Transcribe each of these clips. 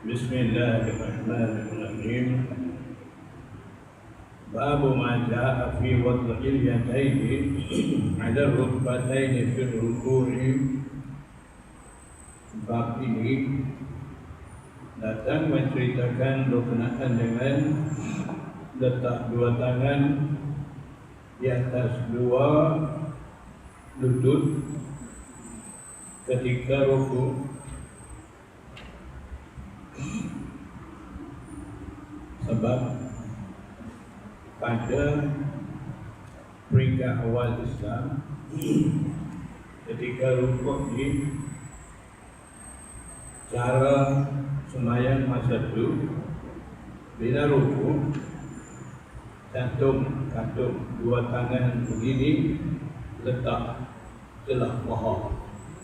Bismillahirrahmanirrahim. Babu ma jaa fi wad'il yadaini 'ala rukbataini fi ruku'i. Bab ini datang menceritakan berkenaan dengan letak dua tangan di atas dua lutut ketika rukuk. Sebab pada peringkat awal Islam, ketika rukuk ni, cara sembahyang masa itu, bila rukuk, cantum dua tangan begini, letak celah paha,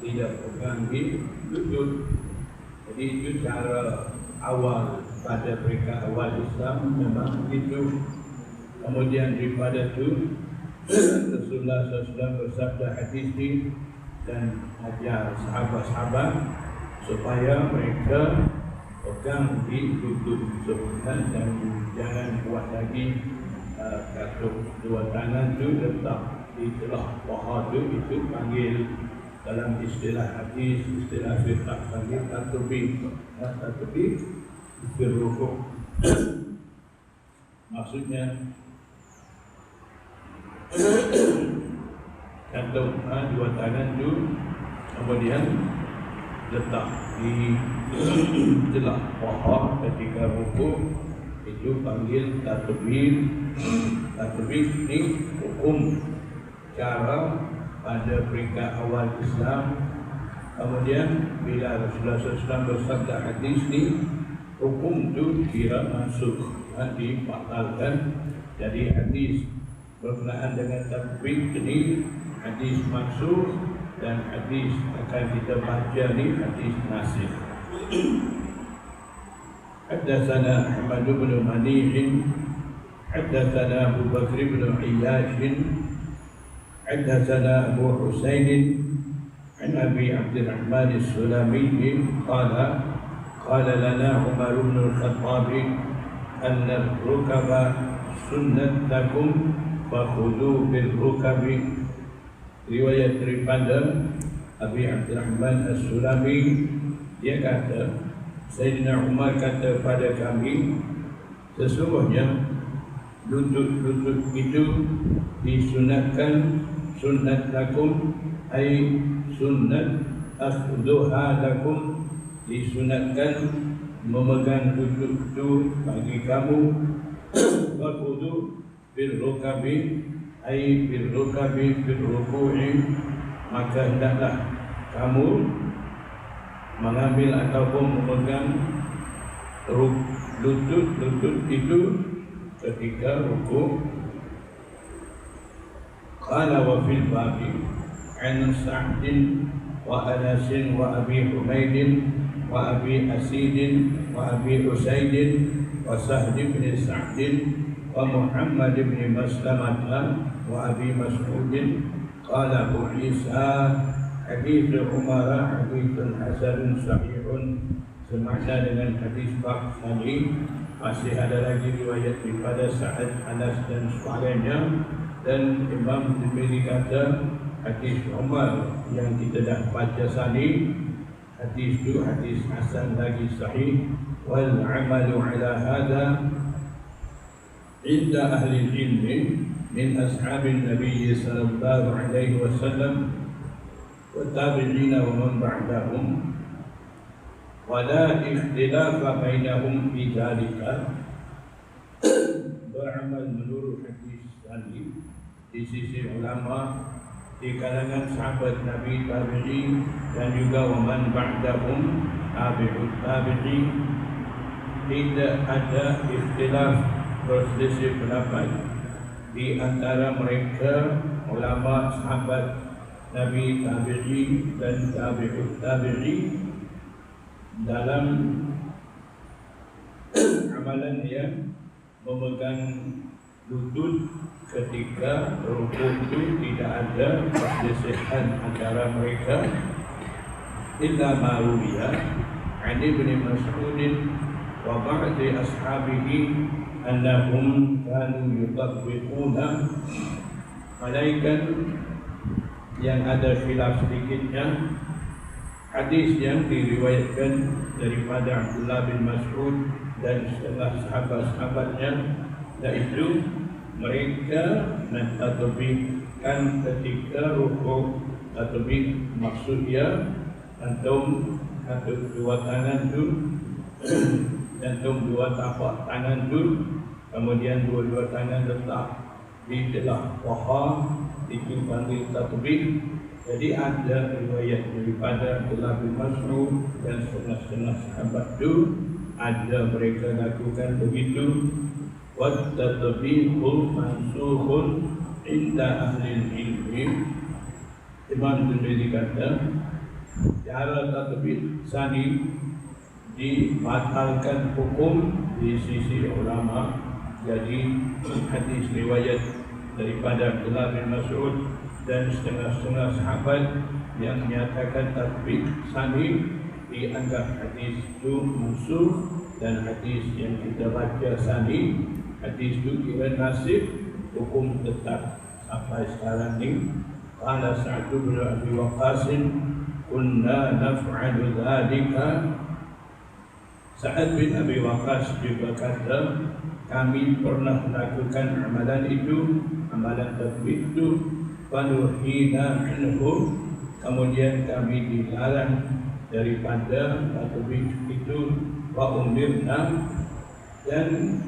tidak pegang di lutut. Jadi itu cara awal pada peringkat awal Islam, memang begitu. Kemudian daripada itu Rasulullah SAW bersabda hadis ini dan ajar sahabat-sahabat supaya mereka pegang di lutut dan jangan buat lagi katuk dua tangan itu letak di celah paha itu panggil dalam istilah hadis, istilah fiqh panggil tatubik berrukuk. Maksudnya cantum dua tangan itu kemudian letak di celah paha ketika rukuk, itu panggil tatubik. Tatubik ini hukum cara pada peringkat awal Islam. Kemudian bila Rasulullah SAW bersabda hadis ni, hukum itu kira masuk, dibatalkan. Jadi hadis berkenaan dengan tatbik ini hadis masuk, dan hadis akan kita baca ni hadis nasikh. Haddatsana Ahmad bin Manih, haddatsana Abu Bakr bin Ayyash, حدثنا أبو حسين عن أبي عبد الرحمن السلمي قال لنا عمر بن الخطاب أن الركب سنة لكم فخذوا بالركب. Riwayat daripada Abi Abdurrahman As-Sulami, dia kata Sayyidina Umar kata pada kami, sesungguhnya lutut-lutut itu disunatkan, sunnat lakum ay sunnat akhduha lakum, disunatkan memegang lutut itu bagi kamu. Wakudu bil rukabi ay bil rukabi bil ruku'i, maka hendaklah kamu mengambil ataupun memegang lutut itu ketika rukuk. Qala wa fil babi an Sa'd wa Anas wa Abi Humaid wa Abi Asid wa Abi Usaid wa Sa'd bin Sa'd wa Muhammad bin Maslamah wa Abi Mas'ud. Qala Abu Isa hadits Umar haditsun hasanun sahihun, semakna dengan hadis bab tadi. Masih ada lagi riwayat daripada Sa'ad, Anas dan sebagainya. Dan Imam Tirmidzi kata hadis Umar yang kita dah baca tadi, hadis itu hadis hasan lagi sahih. Wal amalu ala hadha inda ahli ilmi min ashabin Nabi sallallahu alaihi wasallam wa tabi'ina wa man ba'dahum, wala ikhtilafa bainahum fi dzalika. Beramal menurut hadis tadi di sisi ulama di kalangan sahabat Nabi, tabi'in, dan juga wa man ba'dahum tabi'ut tabi'in, tidak ada ikhtilaf, berselisih pendapat di antara mereka ulama sahabat Nabi, tabi'in dan tabi'ut tabi'in dalam amalan yang memegang lutut ketika rukuk itu. Tidak ada perselisihan antara mereka illa ma ruwiya عن ابن مسعود وبعض أصحابه أنهم كانوا يطبقون. Malaikat yang ada khilaf sedikitnya, hadis yang diriwayatkan daripada Abdullah bin Mas'ud dan setengah sahabat-sahabatnya, yaitu mereka mentadbirkan ketika rukuk. Tadbir maksudnya antum atau dua tangan tu, antum dua tapak tangan tu, kemudian dua-dua tangan letak di telah paha, itu panggil tadbir. Jadi ada riwayat daripada Abdullah bin Mas'ud dan setengah-setengah sahabat itu ada mereka lakukan begitu. Wa tadbiru mansukhun inda ahli ilmi. Imam Tirmidzi kata cara tadbir sani dibatalkan hukum di sisi ulama. Jadi hadis riwayat daripada Abdullah bin Mas'ud dan setengah-setengah sahabat yang menyatakan tadbir sani dianggap hadis itu musuh, dan hadis yang kita baca sani, hadis itu kira nasib, hukum tetap sampai sekarang ni. Qala Sa'd bin Abi Waqqas, kunna naf'alu dhalika. Sa'd bin Abi Waqqas juga kata, kami pernah melakukan amalan itu, amalan tadbir itu. Fanuhina anhu, kemudian kami dilarang daripada tadbir itu. Wa umirna, dan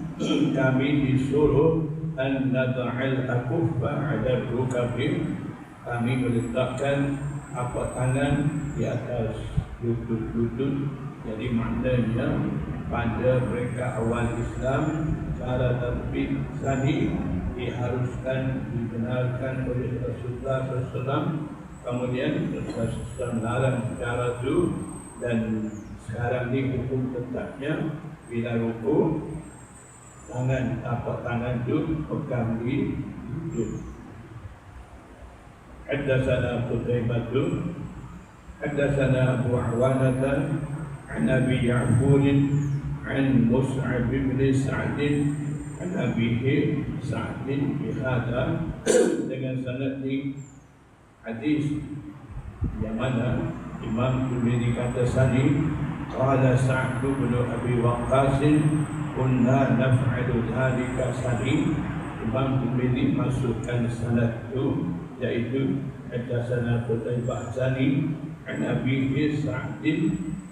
kami disuruh an nad'al akuffa 'ala rukabi, kami meletakkan apa tangan di atas lutut-lutut. Jadi maknanya pada mereka awal Islam, cara tadbir sani diharuskan, dibenarkan oleh Rasulullah SAW. Kemudian Rasulullah SAW larang cara itu, dan sekarang ni hukum tetapnya bila rukuk, tangan tapak tangan itu pegang di lutut. Haddatsana Qutaibah, haddatsana Abu Awanah an Abi Ya'fur an Mus'ab bin Sa'd an Abihi Sa'd bihadza, dengan sanad ni hadis yang mana Imam Tirmidzi kata sani. Qala Sa'd bin Abi Waqqas, kunna naf'alu dhalika sani. Imam Tirmidzi masukkan sanad itu, yaitu haddatsana Qutaibah sani an Abihi Sa'd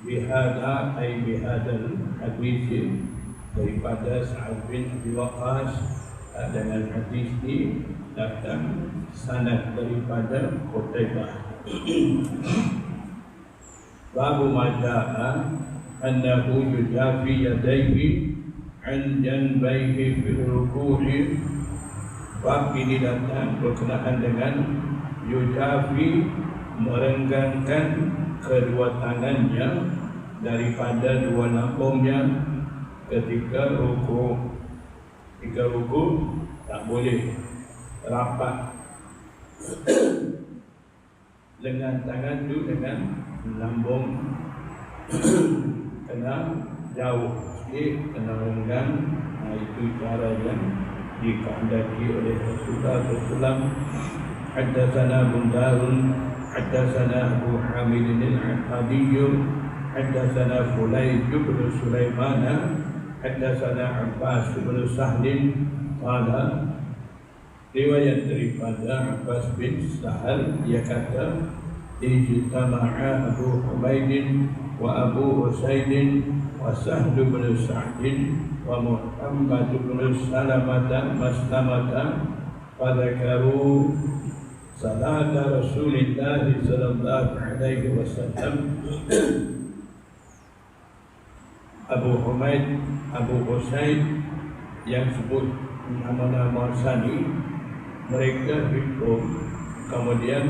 bihadza, ay bihadzal hadis, daripada Sa'd bin Abi Waqqas dengan hadis ini datang sanad daripada Qutaibah. Babu maja'a annahu yujafi yadayhi an janbayhi fil ruku'i. Bab ini datang berkenaan dengan yujafi, merenggangkan kedua tangannya daripada dua lambungnya ketika rukuk. Ketika rukuk tak boleh rapat lengan tangan itu dengan lambung, kena jauh sikit, kena renggang. Itu cara yang dikehendaki oleh Rasulullah SAW. Haddatsana Bundarun, haddatsana Abu Hamid al-Aqadi, haddatsana Fulayj bin Sulaiman, haddatsana Abbas bin Sahl. Qala, riwayat daripada Abbas bin Sahl, dia kata, ijtama'a Abu Humaid wa Abu Usaid wa Sahl bin Sa'd wa Muhammad bin Maslamah fadzakaru salata Rasulillah sallallahu alaihi wasallam. Abu Humaid, Abu Usaid yang sebut nama-nama sani, mereka hidup, kemudian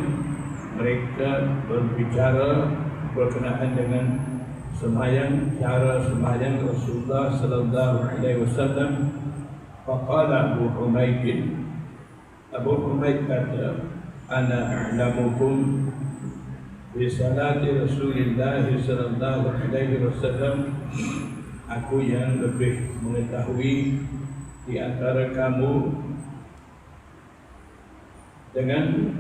mereka berbicara berkenaan dengan sembahyang, cara sembahyang Rasulullah sallallahu alaihi wasallam. Faqala Abu Humaid, Abu Humaid kata, ana a'lamukum Bisalati Rasulullah sallallahu alaihi wasallam, aku yang lebih mengetahui di antara kamu dengan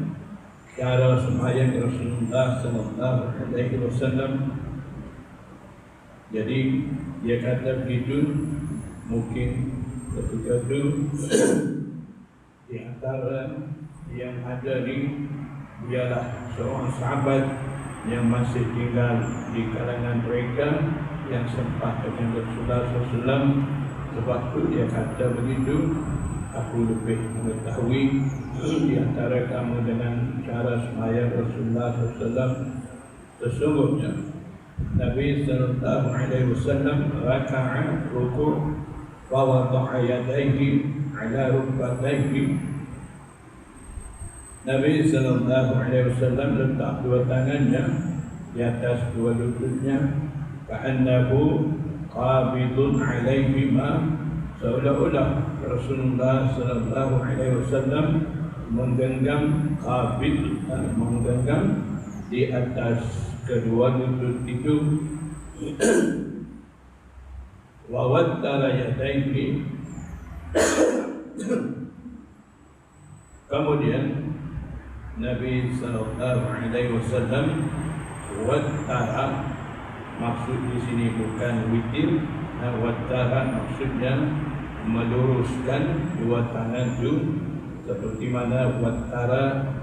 cara sembahyang Rasulullah sallallahu alaihi wasallam. Jadi dia kata begitu, mungkin ketika itu di antara yang ada ni ialah seorang sahabat yang masih tinggal di kalangan mereka yang sempat dengan Rasulullah SAW. Sebab itu dia kata begitu, aku lebih mengetahui di antara kamu dengan cara sembahyang Rasulullah SAW. Sesungguhnya Nabi sallallahu alaihi wasallam raka'a ruku' wa wada'a yadayhi ala rukbatayhi. Nabi sallallahu alaihi wasallam letak dua tangannya di atas dua lututnya, ka'annahu qabidun alaihima, seolah-olah Rasulullah sallallahu alaihi wasallam menggenggam qabid, menggenggam di atas kedua lutut itu. Wa wattara yadayhi, kemudian Nabi sallallahu alaihi wasallam wattara, maksud di sini bukan witir. Wattara maksudnya meluruskan dua tangan itu, seperti mana wattara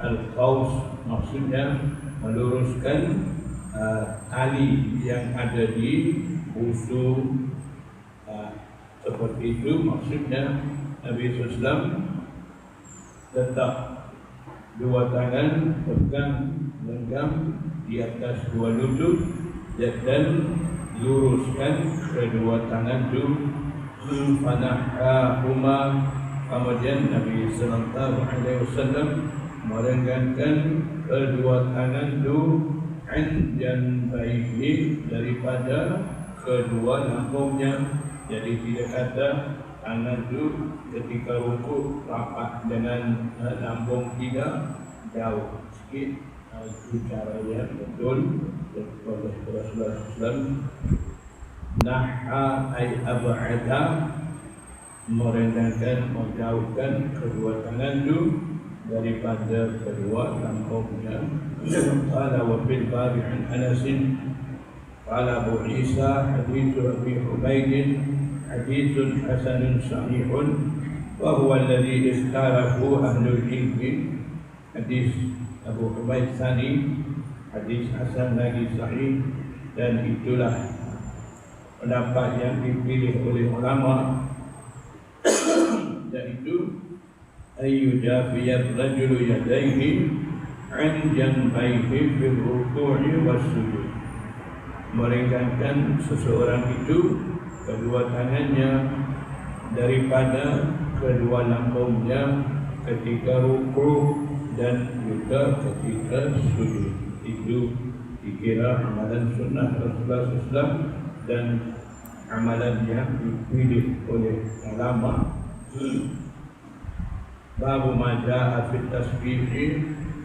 al-qaus maksudnya meluruskan tali yang ada di usus. Seperti itu maksudnya. Nabi SAW letak dua tangan pegang genggam di atas dua lutut dan luruskan kedua tangan itu. Fanahahuma, kemudian Nabi sallallahu alaihi wasallam merenggangkan kedua tangan itu an janbaihi, daripada kedua lambungnya. Jadi tidak kata tangan itu ketika rukuk rapat dengan lambung, tidak, jauh sikit. Itu cara yang betul oleh Rasulullah SAW. Naha ay ab'ada, merenggangkan, menjauhkan kedua tangan itu daripada kedua lambungnya. Qala wa fil babi an Anas qala Abu Isa hadithu Abi Humaid hadithun hasanun sahihun wa huwa alladhi ikhtarahu ahlul ilmi. Hadis Abu Humaid Tsani, hadis hasan lagi sahih, dan itulah pendapat yang dipilih oleh ulama, yaitu ayyujafiyat rajulu yadaihi an janbaihi fil ruku'i was sujud, merenggangkan seseorang itu kedua tangannya daripada kedua lambungnya ketika ruku' dan juga ketika sujud. Itu dikira amalan sunnah Rasulullah SAW dan amalan yang dipilih oleh ulama. Babu ma jaa fi tasbihi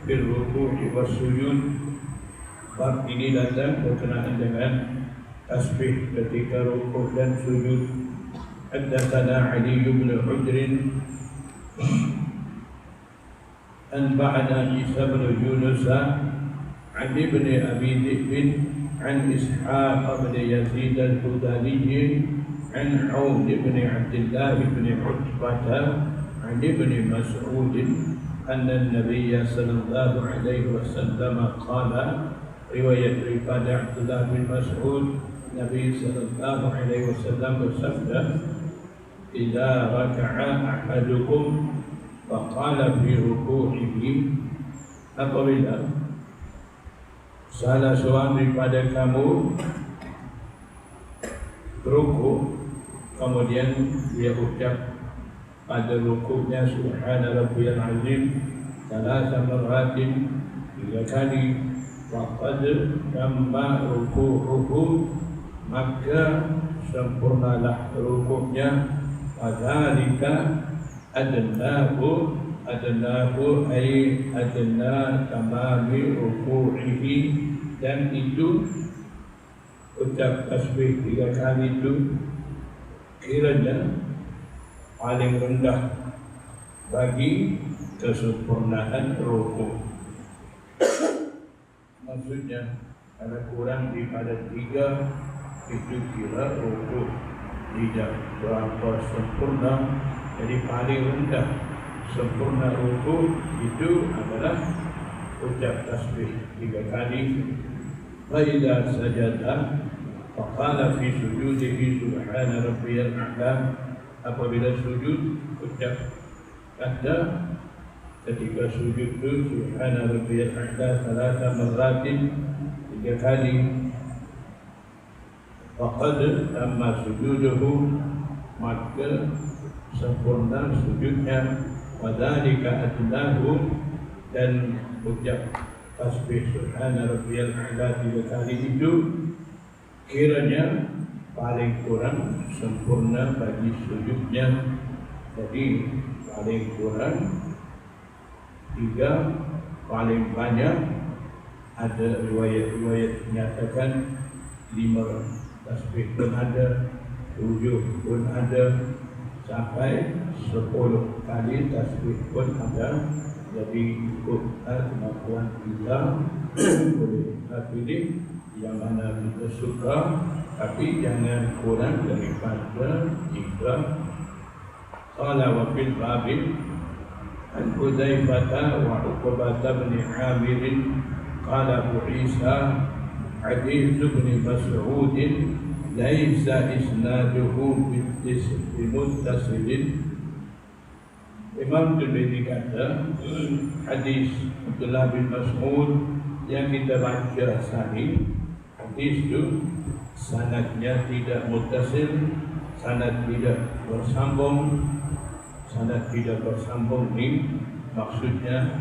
fil ruku'i was sujud. Bab ini datang berkenaan dengan tasbih ketika rukuk dan sujud. Haddatsana Ali bin Hujr anba'ana Isa bin Yunus an ibn Abi Dhi'b عن إسحاق بن يزيد الهذلي عن عون بن عبد الله بن عتبة عن ابن مسعود أن النبي صلى الله عليه وسلم قال. Riwayat daripada Abdullah bin Mas'ud, Nabi sallallahu alaihi wasallam bersabda, "Idza raka'a ahadukum fa qala fi ruku'ihi," apabila salah seorang daripada kamu rukuk, kemudian dia ucap pada rukuknya subhana rabbiyal azim salasa marratin, 3 kali, faqad tamma ruku'uhu, maka sempurnalah rukuknya, fadzalika adnahu adnahu ay adna tamami ruku'ihi, dan itu ucap tasbih 3 kali itu kiranya paling rendah bagi kesempurnaan ruku'. Maksudnya kalau kurang daripada 3 itu kira ruku' tidak berapa sempurna. Jadi paling rendah sempurna ruku' itu adalah ucap tasbih 3 kali. Fa'idha sajada faqala fi sujudihi subhana rabbiyal a'la. Apabila sujud ucap kata ketika sujud itu subhana rabbiyal a'la 3 marratin, 3 kali. Faqad tamma sujuduhu, maka sempurna sujudnya. Wadzalika adnahu, dan ucap tasbih subhana rabbiyal a'la 3 kali itu kiranya paling kurang sempurna bagi sujudnya. Jadi paling kurang 3, paling banyak ada riwayat-riwayat menyatakan 5 tasbih pun ada, 7 pun ada, sampai 10 kali tasbih pun ada. Jadi ikut kemampuan kita boleh kita pilih yang mana kita suka, tapi jangan kurang daripada 3. Qala wa fil babi an Hudzaifah wa Uqbah bin Amir qala Abu Isa hadits ibn Mas'ud laisa isnaduhu bimuttasilin. Imam Tirmidzi kata hadis Abdullah bin Mas'ud yang kita baca tadi, hadis itu sanadnya tidak muttasil, sanad tidak bersambung. Sanad tidak bersambung ini maksudnya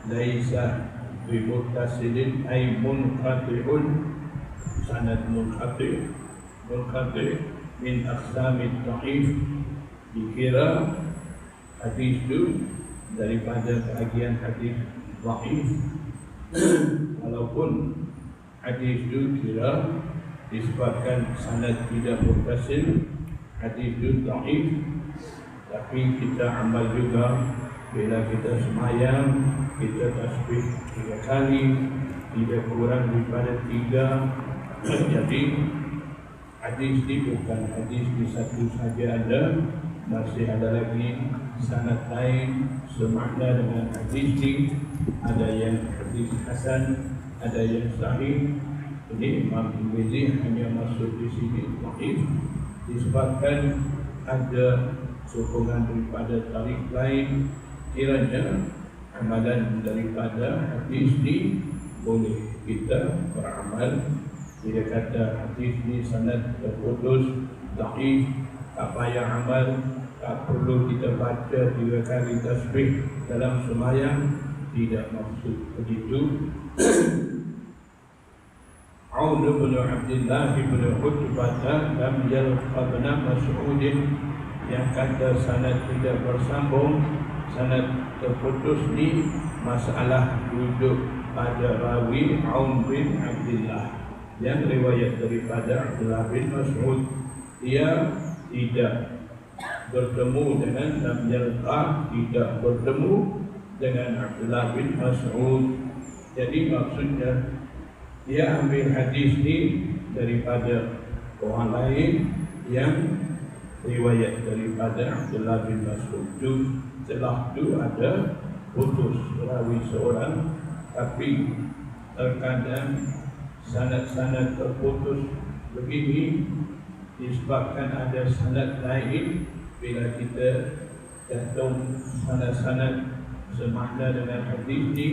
laisa bimuttasilin ay munqati'un, sanad munqati' min aqsamit dhaif, dikira hadis itu daripada bahagian hadis dhaif. Walaupun hadis itu kira disebabkan sanad tidak muttasil, hadis itu dhaif, tapi kita amal juga. Bila kita semayang, kita tasbih 3 kali, tidak kurang daripada 3. Jadi hadis ini bukan hadis di satu saja ada, masih ada lagi sanad lain semakna dengan hadis ini. Ada yang hadis hasan, ada yang sahih. Ini Imam Tirmidzi hanya masuk di sini dhaif disebabkan ada sokongan daripada tarik lain. Kiranya amalan daripada hadis ini boleh kita beramal. Dia kata hadis ini sanad terputus, dhaif, tak payah amal, tak perlu kita baca 3 kali tasbih dalam sembahyang, tidak maksud begitu. Aun bin Abdullah bin Utbah lam yalqa bin Mas'ud, yang kata sanad tidak bersambung, sanad terputus ni masalah duduk pada rawi Aun bin Abdullah yang riwayat daripada Abdullah bin Mas'ud. Dia tidak bertemu dengan lam yalqa, tidak bertemu dengan Abdullah bin Mas'ud. Jadi maksudnya dia ambil hadis ni daripada orang lain yang riwayat daripada Abdullah bin Mas'ud. Setelah itu ada putus rawi seorang, tapi terkadang sanad-sanad terputus begini disebabkan ada sanad lain. Bila kita gantung sanad-sanad semakna dengan hadis ini,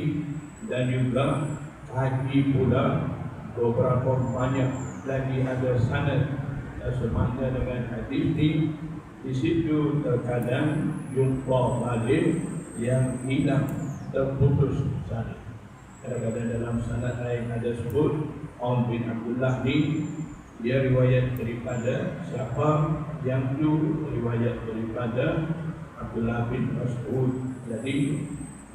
dan juga haji pula beberapa banyak lagi ada sanad semakna dengan hadis ini, di situ terkadang jumpa balik yang hilang, terputus sanad. Kadang-kadang dalam sanad lain ada sebut Aun bin Abdullah ni dia riwayat daripada siapa, yang tu riwayat daripada Abdullah bin Mas'ud. Jadi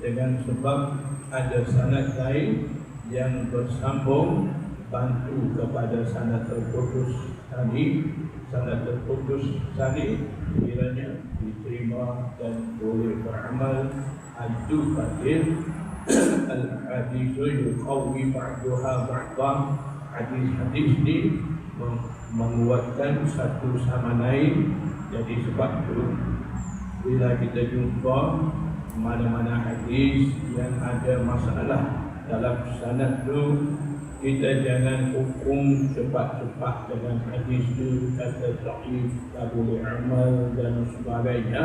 dengan sebab ada sanad lain yang bersambung bantu kepada sanad terputus tadi, kiranya diterima dan boleh beramal. Itu hadis al-hadithu yuqawwi ba'duha ba'dha. Hadis-hadis ini menguatkan satu sama lain. Jadi sebab itu bila kita jumpa mana-mana hadis yang ada masalah dalam sanad itu, kita jangan hukum cepat-cepat dengan hadis itu, kata dhaif, tak boleh amal dan sebagainya.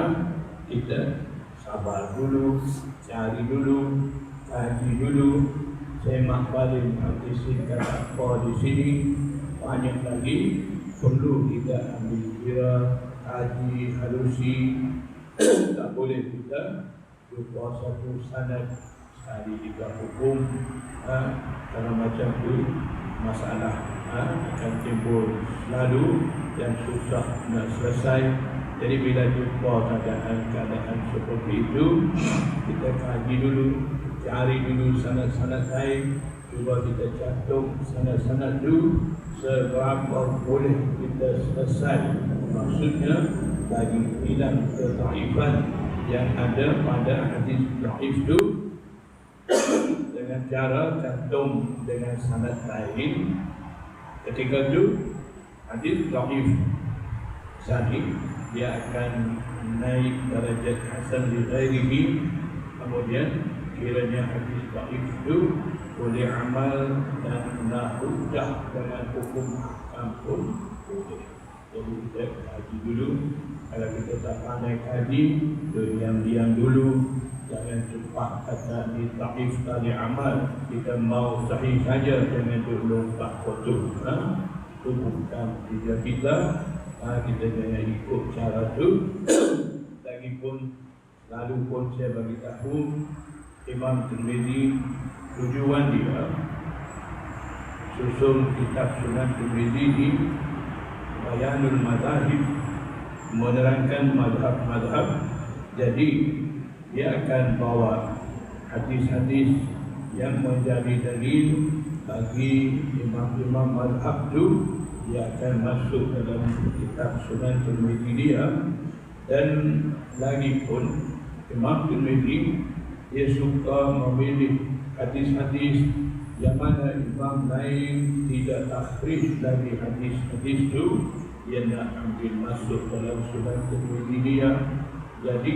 Kita sabar dulu, cari dulu, kaji dulu, semak balik hadis ini kata apa di sini. Banyak lagi perlu kita ambil kira, kaji, halusi. Tak boleh kita jumpa satu sanad sekali kita hukum, kalau macam itu masalah akan timbul selalu dan susah nak selesai. Jadi bila jumpa keadaan seperti itu, kita kaji dulu, cari dulu sanad-sanad lain, cuba kita catuk sanad-sanad itu seberapa boleh kita selesai. Maksudnya bagi hilang kedhaifan yang ada pada hadis dhaif itu dengan cara cantum dengan sanad lain. Ketika itu hadis dhaif sahih, dia akan naik darajat hasan li ghairihi. Kemudian kiranya hadis dhaif itu boleh amal dan nak hujjah dengan hukum kampung boleh. Jadi kita kaji dulu. Kalau kita tak pandai kaji, diam-diam dulu. Jangan cepat kata ni dhaif tadi amal, kita mau sahih saja, jangan dulu tak kotor. Itu bukan kerja kita. Kita jangan ikut cara tu. Lagipun selalu pun saya bagi tahu, Imam Tirmizi tujuan dia susun kitab Sunan Tirmizi ini Bayanul Mazahib, menerangkan mazhab-mazhab. Jadi dia akan bawa hadis-hadis yang menjadi dalil bagi imam-imam mazhab itu. Dia akan masuk dalam kitab Sunan Tirmizi dia. Dan lagi pun Imam Tirmizi dia suka memilih hadis-hadis yang mana imam lain tidak takhrij dari hadis-hadis itu, dia nak ambil masuk dalam Sunan Tirmizi dia. Jadi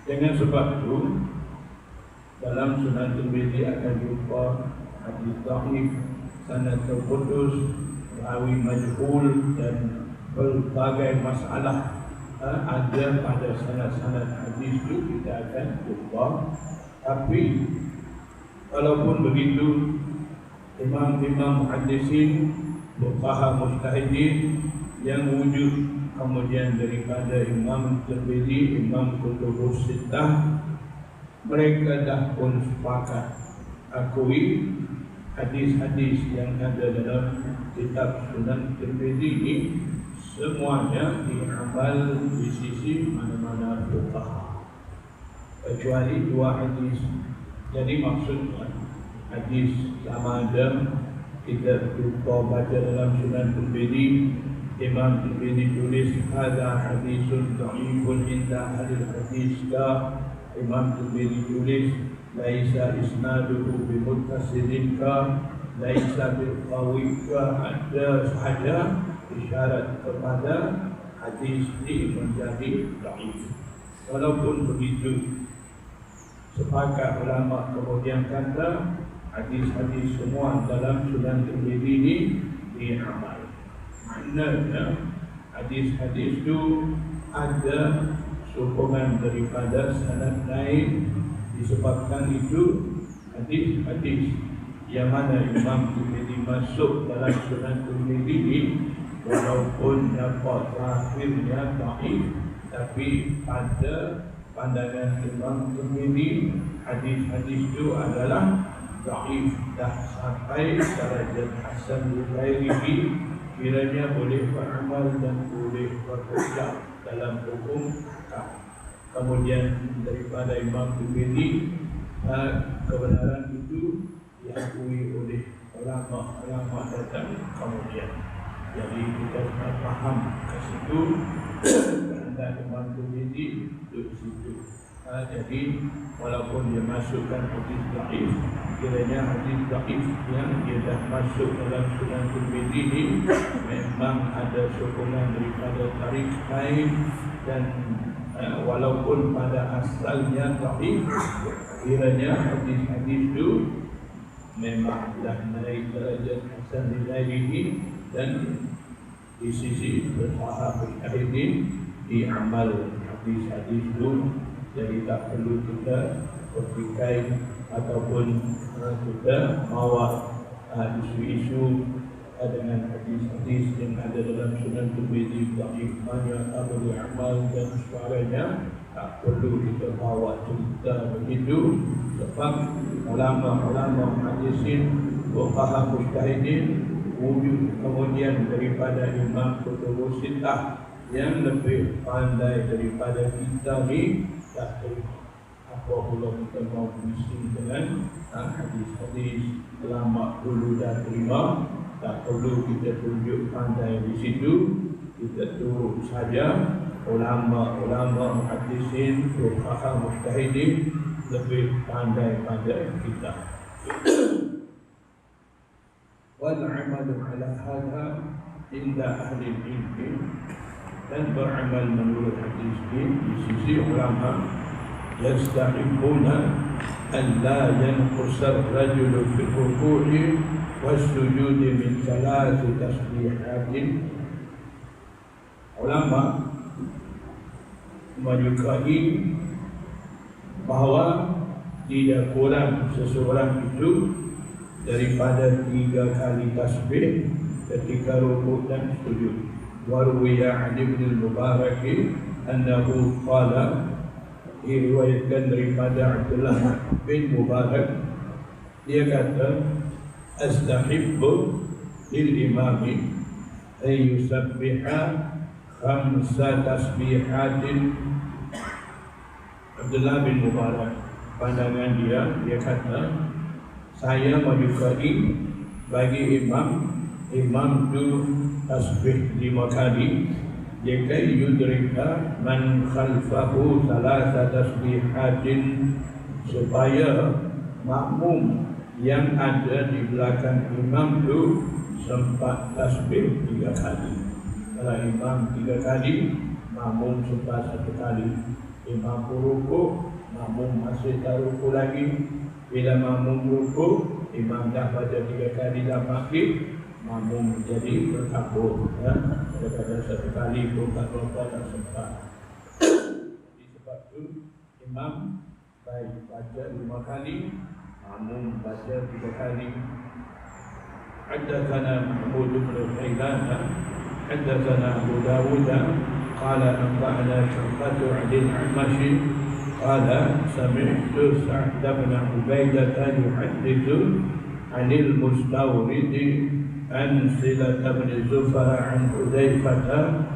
dengan sebab itu dalam Sunan Tirmizi akan jumpa hadis dhaif, sanad terputus, rawi majhul dan berbagai masalah ada pada sanad-sanad hadis itu kita akan jumpa. Tapi walaupun begitu, imam-imam muhaddisin, fuqaha mujtahidin yang wujud kemudian daripada Imam Tirmizi, Imam Kutubus Sittah, mereka dah pun sepakat akui hadis-hadis yang ada dalam kitab Sunan Tirmizi ini semuanya diamal di sisi mana-mana fuqaha, kecuali dua hadis. Jadi maksudnya hadis sama ada kita jumpa baca dalam Sunan Tirmizi, Imam Tirmizi tulis hadza hadisun dhaifun inda ahli hadis ka, Imam Tirmizi tulis laisa isnaduhu bimuttasilin ka, laisa bilqawi ka. Ada sahaja isyarat kepada hadis ini menjadi dhaif. Walaupun begitu, sepakat ulama kemudian kata hadis-hadis semua dalam Sunan Tirmizi ini diamal. Maknanya hadis-hadis itu ada sokongan daripada sanad lain. Disebabkan itu hadis-hadis yang mana Imam Tirmizi masuk dalam Sunan Tirmizi ini, walaupun dapat lahirnya dhaif, tapi pada pandangan Imam Tirmizi hadis-hadis itu adalah dhaif, dah sampai darajat hasan li ghairihi, kiranya boleh beramal dan boleh berucap dalam hukum akad. Kemudian daripada Imam Tirmidzi, kebenaran itu diakui oleh ulama datang kemudian. Jadi kita harus faham ke situ kehendak Imam Tirmidzi di situ. Jadi walaupun dia masukkan hadis dhaif, kiranya hadis dhaif yang dia dah masuk dalam Sunan Tirmidzi ini memang ada sokongan daripada tarik lain, dan walaupun pada asalnya dhaif, kiranya hadis-hadis itu memang dah naik derajat hasan lillahi, dan di sisi bersahabat ini diamal hadis-hadis itu. Jadi tak perlu kita berfikir ataupun kita bawa isu-isu dengan hadis-hadis yang ada dalam Sunan Tirmidzi dhaif banyak atau amal dan sebagainya. Tak perlu kita bawa cerita begitu, sebab ulama-ulama hadisin, fuqaha mujtahidin, wujud kemudian daripada Imam Kutubus Sittah yang lebih pandai daripada kita ni. Tak tahu apa pula kita mau bising dengan hadis-hadis ulama dulu dah terima. Tak perlu kita tunjuk pandai di situ, kita turut saja ulama-ulama muhaddisin, fuqaha mujtahidin lebih pandai pada kita. Wal 'amalu 'ala hadha inda ahli ilmi, dan beramal menurut hadis ini di sisi ulama yastahibuna an la yanqusar rajulu fi ruku'i was-sujudi min salati tasbihatin. Ulama menyukai bahawa tidak kurang seseorang itu daripada 3 kali tasbih ketika rukuk dan sujud. Warwiya 'an Ibn al-Mubarak annahu qala, diriwayatkan daripada Abdullah bin Mubarak, dia kata, astahibbu lil imami ay yusabbiha 5 tasbihatin. Abdullah bin Mubarak, pandangan dia kata, saya menyukai bagi imam tu tasbih 5 kali, jika yudrika man khalfahu 3 tasbihatin, supaya makmum yang ada di belakang imam tu sempat tasbih 3 kali. Kalau imam 3 kali, makmum sempat 1 kali. Imam rukuk, makmum masih tak rukuk lagi. Bila makmum rukuk, imam dah baca 3 kali dah bangkit, makmum menjadi berkabur, daripada 1 kali pun tak sempat. Jadi sebab itu imam baik baca 5 kali, makmum baca 3 kali. Haddatsana Mahmud bin Ghailan, haddatsana Abu Dawud, qala anba'ana Syu'batu 'an al-A'mash qala sami'tu Sa'd bin Ubaidah yuhaddithu 'an al-Mustawrid an Silah bin Zufar an Hudzaifah,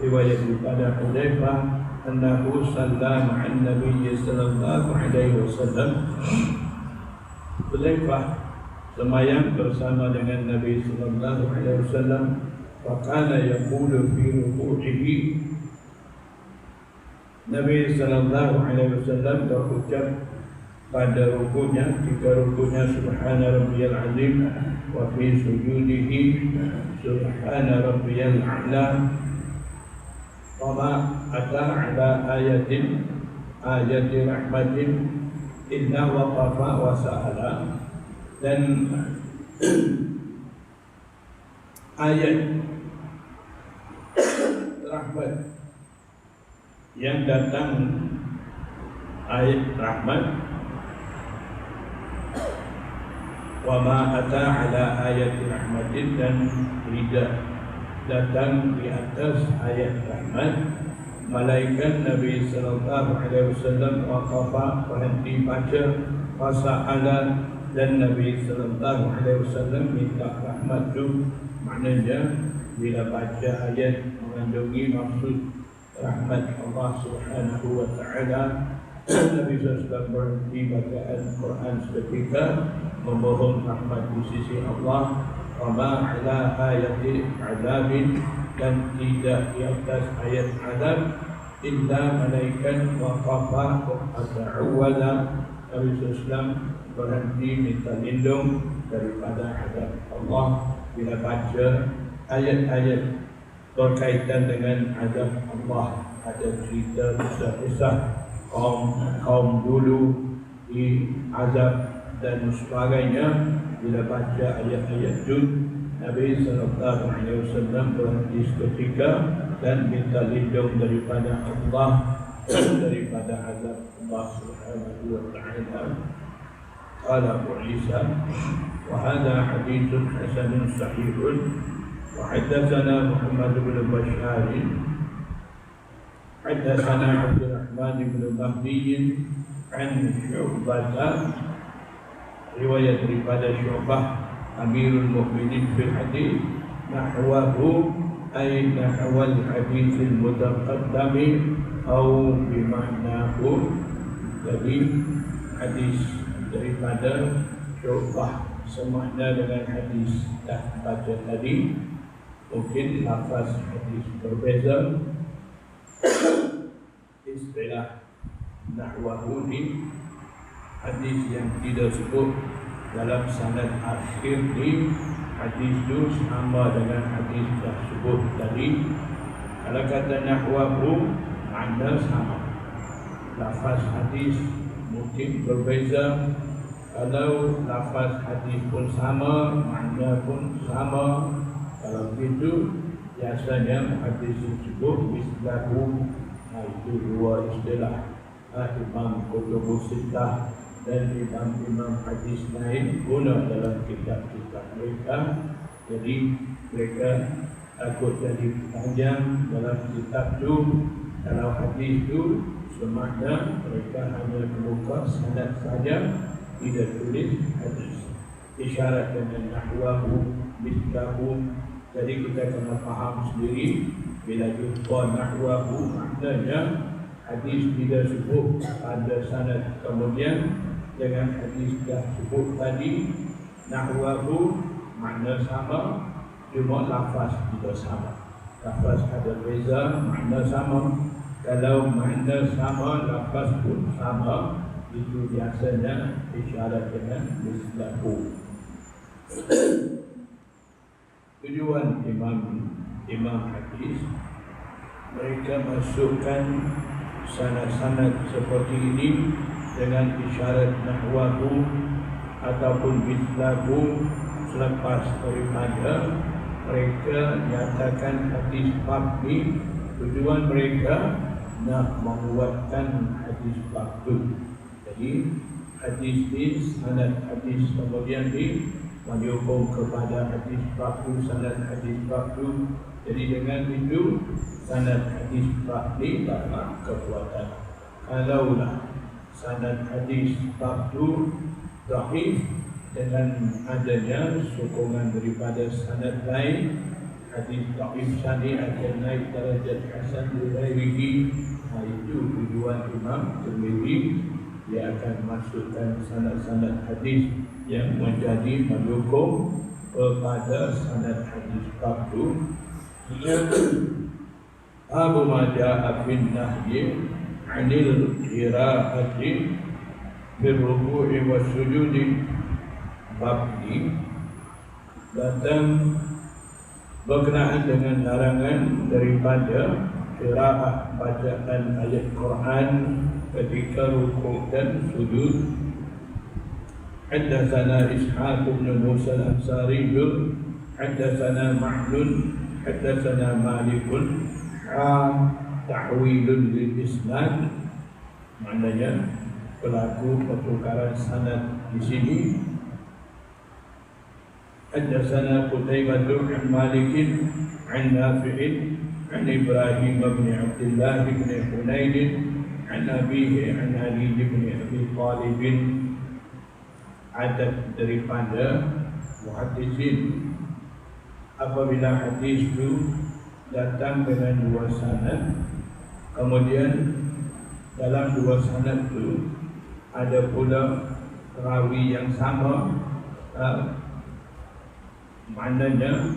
riwayat daripada Hudzaifah, annahu sallama 'an Nabi sallallahu alaihi wasallam. Hudzaifah semayang bersama dengan Nabi sallallahu alaihi wasallam. Faqala yaqulu fi ruku'ihi, Nabi sallallahu alaihi wasallam berucap pada rukunya, ketika rukunya, subhana rabbiyal azim, wa fi sujudihi subhana rabbiyal a'la, wa ma ata ala ayati rahmatin inna waqafa wa sa'ala. Dan ayat rahmat yang datang, ayat rahmat, wa ma ata ala ayati rahmatin, dan tidak datang di atas ayat rahmat. Malaikat Nabi sallallahu alaihi wasallam waqafa, berhenti baca, fasa'ala, dan Nabi sallallahu alaihi wasallam minta rahmat tu, maknanya bila baca ayat mengandungi maksud rahmat Allah Subhanahu wa taala, Nabi SAW berhenti bacaan Quran seketika memohon rahmat di sisi Allah. Wama ala ayati azabin, dan tidak di atas ayat azab illa malaikat waqafa ata'awwala. Nabi SAW berhenti minta lindung daripada azab Allah bila baca ayat-ayat berkaitan dengan azab Allah. Ada cerita kisah kaum dulu di azab dan sebagainya. Bila baca ayat-ayat Jud, Nabi SAW berhenti seketika dan minta lindung daripada Allah daripada azab Allah Subhanahu wa ta'ala. Qala Abu Isa, wa hadha hadithun hasanun sahihun, wa haddatsana Muhammad bin Bashar, haddatsana Abdurrahman bin Mahdi an Syu'bah, riwayat daripada Syu'bah Amirul Mukminin fil hadis, nahwahu ay nahwal haditsil mutaqaddami atau bima'nahu. Jadi hadis daripada Syu'bah semakna dengan hadis dah baca tadi. Mungkin lafaz hadis berbeza. Istilah nahwahu ni hadis yang tidak sebut dalam sanad akhir ni, hadis itu sama dengan hadis yang sebut tadi. Kalau kata nahwahu, makna sama. Lafaz hadis mungkin berbeza. Kalau lafaz hadis pun sama, makna pun sama. Kalau begitu, biasanya hadis tersebut mislahu. Itu dua istilah Imam Qutubus Sittah dan imam-imam hadis lain guna dalam kitab-kitab mereka. Jadi mereka takut jadi panjang dalam kitab itu. Kalau hadis itu semakna, mereka hanya membuka sanad saja, tidak tulis hadis. Isyarat dengan nahwahu, mislahu. Jadi kita kena faham sendiri, bila jumpa nahwahu maknanya hadis tidak sebut ada sanad, kemudian dengan hadis dah sebut tadi nahwahu makna sama, cuma lafaz tidak sama. Lafaz ada beza, makna sama. Kalau makna sama, lafaz pun sama, itu biasanya isyarat dengan mislahu. Tujuan imam hadis, mereka masukkan sanad-sanad seperti ini dengan isyarat nahwahu ataupun mislahu selepas daripada mereka nyatakan hadis bab ini. Tujuan mereka nak menguatkan hadis bab itu. Jadi hadis ini, sanad hadis kemudian ini menyokong kepada hadis bab itu, sanad hadis bab itu. Jadi dengan itu sanad hadis bab ini dapat kekuatan. Kalaulah sanad hadis bab itu dhaif, dengan adanya sokongan daripada sanad lain, hadis dhaif tadi akan naik darajat hasan lighairihi. Itu tujuan Imam Tirmidzi, dia akan masukkan sanad-sanad hadis yang menjadi mendukung kepada sanad hadis bab itu. Abu Majah bin Nahyi anil qiraati bil ruku'i was sujudi. Bab ini datang berkenaan dengan larangan daripada qiraat bacaan ayat Quran ketika rukuk dan sujud. Haddatsana Ishaq bin Musa al-Ansari, haddatsana Ma'lun, haddatsana Malikun, tahwilun lil isnad, maknanya pelaku pertukaran sanad di sini. Haddatsana Qutaibah bin Malik an Nafi' an Ibrahim bin Abdullah bin Hunayd an abihi an Ali bin Abi Talib. Adat daripada muhaddisin apabila hadis itu datang dengan dua sanad, kemudian dalam dua sanad itu ada pula rawi yang sama, maknanya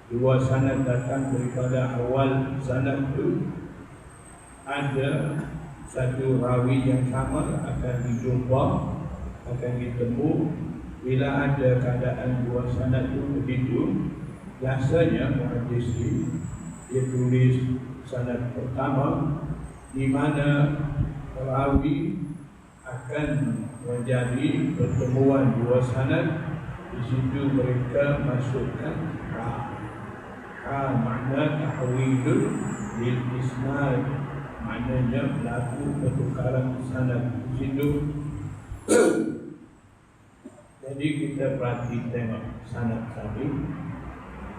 dua sanad datang daripada awal sanad itu ada satu rawi yang sama akan dijumpa, akan ditemu. Bila ada keadaan dua sanad itu begitu, biasanya muhaddis dia tulis sanad pertama di mana rawi akan menjadi pertemuan dua sanad. Di situ mereka masukkan makna tahwilul lil isnad, maknanya berlaku pertukaran sanad di situ. Jadi kita perhati tengok sanad tadi.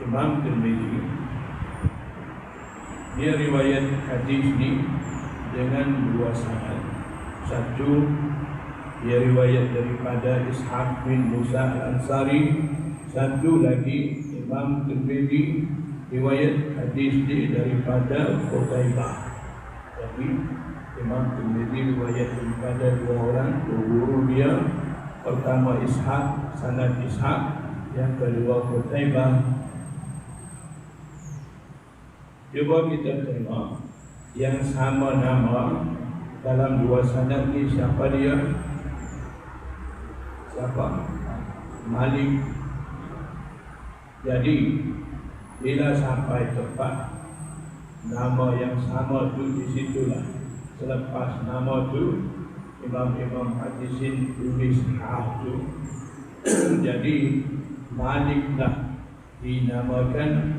Imam Tirmizi dia riwayat hadis ni dengan dua sanad. Satu, dia riwayat daripada Ishaq bin Musa al-Ansari. Satu lagi Imam Tirmizi riwayat hadis ni daripada Qutaibah. Jadi Imam Tirmizi riwayat daripada dua orang, dua guru dia. Pertama Ishaq, sanad Ishaq. Yang kedua Qutaibah. Cuba kita tengok yang sama nama dalam dua sanad ni siapa dia? Siapa? Malik. Jadi bila sampai tempat nama yang sama tu di situlah. Selepas nama tu imam-imam hadisin tulis tu. Jadi Malik dah dinamakan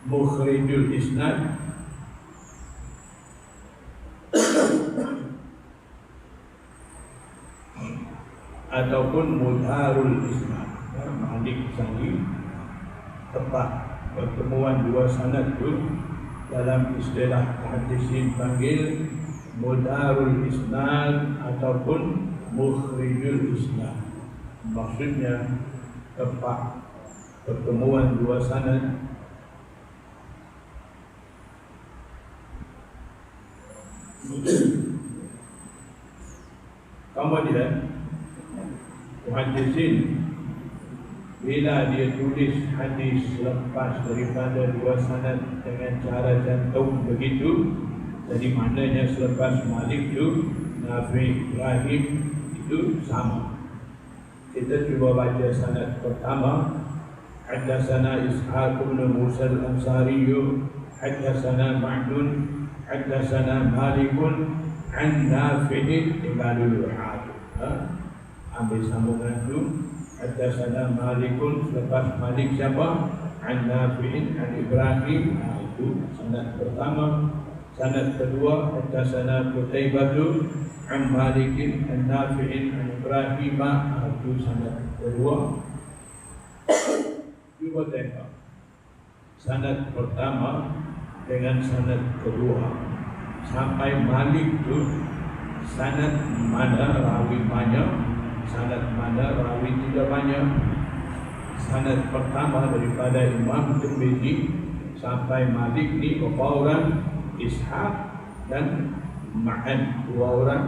Mukhrijul Isnad ataupun Mudharul Isnad. Malik sani tepat pertemuan dua sanad itu dalam istilah hadisin panggil Mudharul Isnad ataupun Mukhrijul Isnad. Maksudnya tepat pertemuan dua sanad. Kemudian muhaddisin bila dia tulis hadis lepas daripada dua sanad dengan cara jantung begitu, jadi maknanya selepas Malik itu Nafi Ibrahim itu sama. Kita cuba baca sanad pertama. Haddatsana Ishaq bin Musa al-Ansari, haddatsana Ma'dun, haddatsana Malikun an Nafi'in ibadul wahad. Ambil sambungan itu. Haddatsana Malikun, selepas Malik siapa? An Nafi'in an Ibrahim. Itu sanad pertama. Sanad kedua, haddatsana Qutaibah an Malikin an Nafi'in an Ibrahim. Itu sanad kedua. Cuba tengok sanad pertama dengan sanad kedua sampai Malik tu, sanad mana rawi banyak, sanad mana rawi tidak banyak. Sanad pertama daripada Imam Tirmizi sampai Malik ni berapa orang? Ishaq dan Ma'an, dua orang.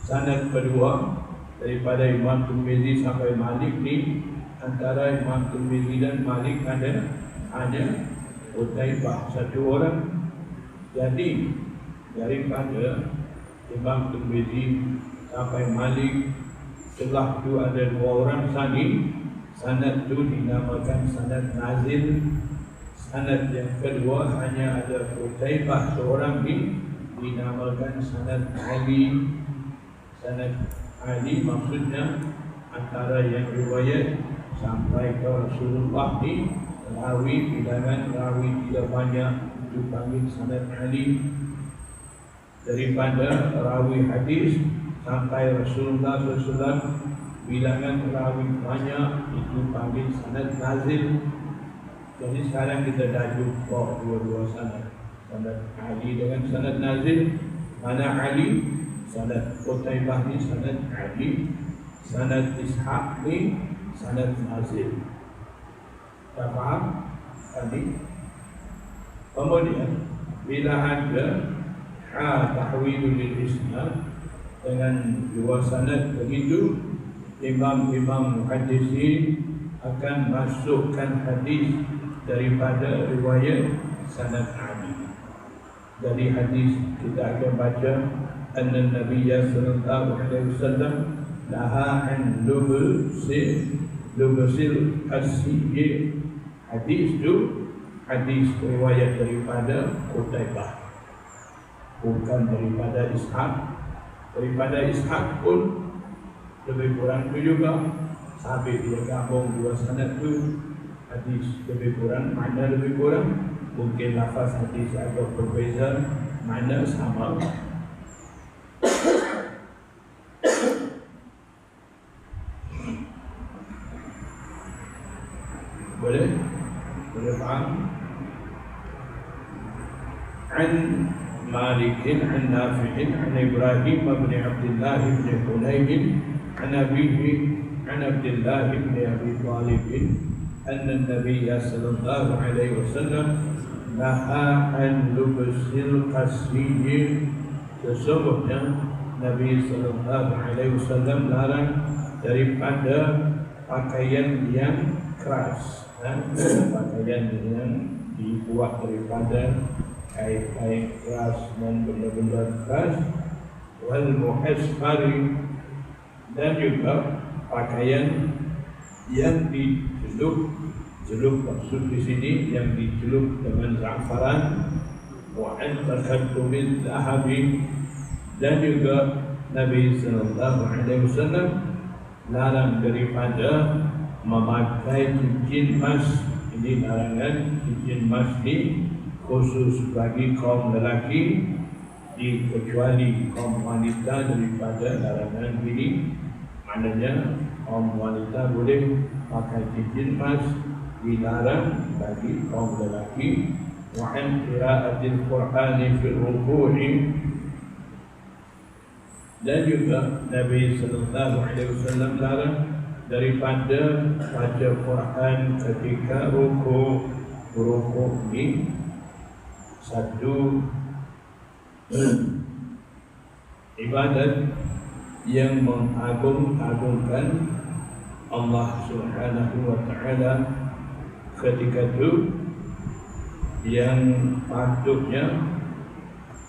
Sanad kedua daripada Imam Tirmizi sampai Malik ni, antara Imam Tirmizi dan Malik ada hanya Qutaibah, satu orang. Jadi daripada Imam Tirmizi sampai Malik, setelah itu ada dua orang sani. Sanad itu dinamakan sanad nazil. Sanad yang kedua hanya ada Qutaibah seorang ni, dinamakan sanad Ali. Sanad Ali maksudnya antara yang riwayat sampai ke Rasulullah ni rawi, bilangan rawi tidak banyak, itu panggil sanad Ali. Daripada rawi hadis sampai Rasulullah SAW, bilangan rawi banyak, itu panggil sanad nazil. Jadi sekarang kita dah jumpa dua-dua sanad, sanad Ali dengan sanad nazil. Mana Ali? Sanad Qutaibah ni sanad Ali, sanad Ishaq ni sanad nazil. Tak faham tadi? Kemudian bila ada tahwilul isnad dengan dua sanad begitu, imam-imam muhaddisin akan masukkan hadis daripada riwayat sanad Ali. Dari hadis kita akan baca anna Nabi sallallahu alaihi wasallam naha an lubsil as-sijil. Hadis itu hadis riwayat daripada Qutaibah, bukan daripada Ishaq. Daripada Ishaq pun lebih kurang itu juga, sampai dia gabung dua sanad itu, hadis lebih kurang, makna lebih kurang, mungkin lafaz hadis agak berbeza, makna sama. Boleh? Boleh faham? An Malik an Nafi' an Ibrahim bin Abdullah bin Hunayn an abihi an Abdullah bin Abi Talib anna an-nabiy sallallahu alaihi wasallam naha an lubsil qasiyy. Sesungguhnya Nabi sallallahu alaihi wasallam larang daripada pakaian yang keras, pakaian yang dibuat daripada kain-kain keras dan benda-benda keras, wal muhasfari, dan juga pakaian yang dicelup maksud di sini yang dicelup dengan za'faran, wa an takhaddumil zahabi, dan juga Nabi sallallahu alaihi wasallam larang daripada memakai cincin emas. Ini larangan cincin emas ni khusus bagi kaum lelaki, dikecuali kaum wanita daripada larangan ini. Maknanya kaum wanita boleh pakai cincin emas, dilarang bagi kaum lelaki. Wa an qira'atil Qur'ani fil ruku'i, dan juga Nabi sallallahu alaihi wasallam larang daripada baca Quran ketika rukuk. Rukuk ni satu ibadat yang mengagung-agungkan Allah Subhanahu wa ta'ala. Ketika itu yang patutnya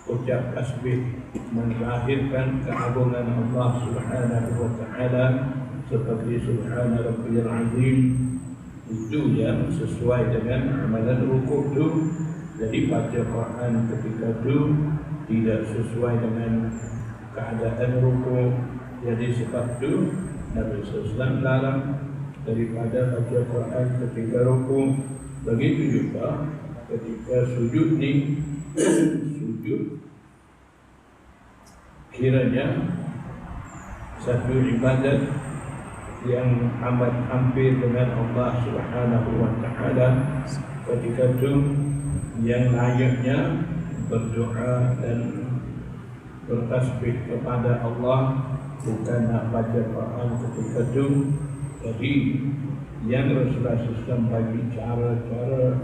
ucap tasbih menzahirkan keagungan Allah Subhanahu wa ta'ala, seperti Subhana Rabbiyal Azim. Itu yang sesuai dengan amalan rukuk itu. Jadi baca Quran ketika itu tidak sesuai dengan keadaan rukuk. Jadi sebab itu Nabi SAW larang daripada baca Quran ketika rukuk. Begitu juga ketika sujud ni, sujud kiranya satu ibadat yang amat hampir dengan Allah Subhanahu wa ta'ala. Ketika itu yang layaknya berdoa dan bertasbih kepada Allah, bukan nak baca Quran ketika itu. Jadi yang Rasulullah SAW bagi cara-cara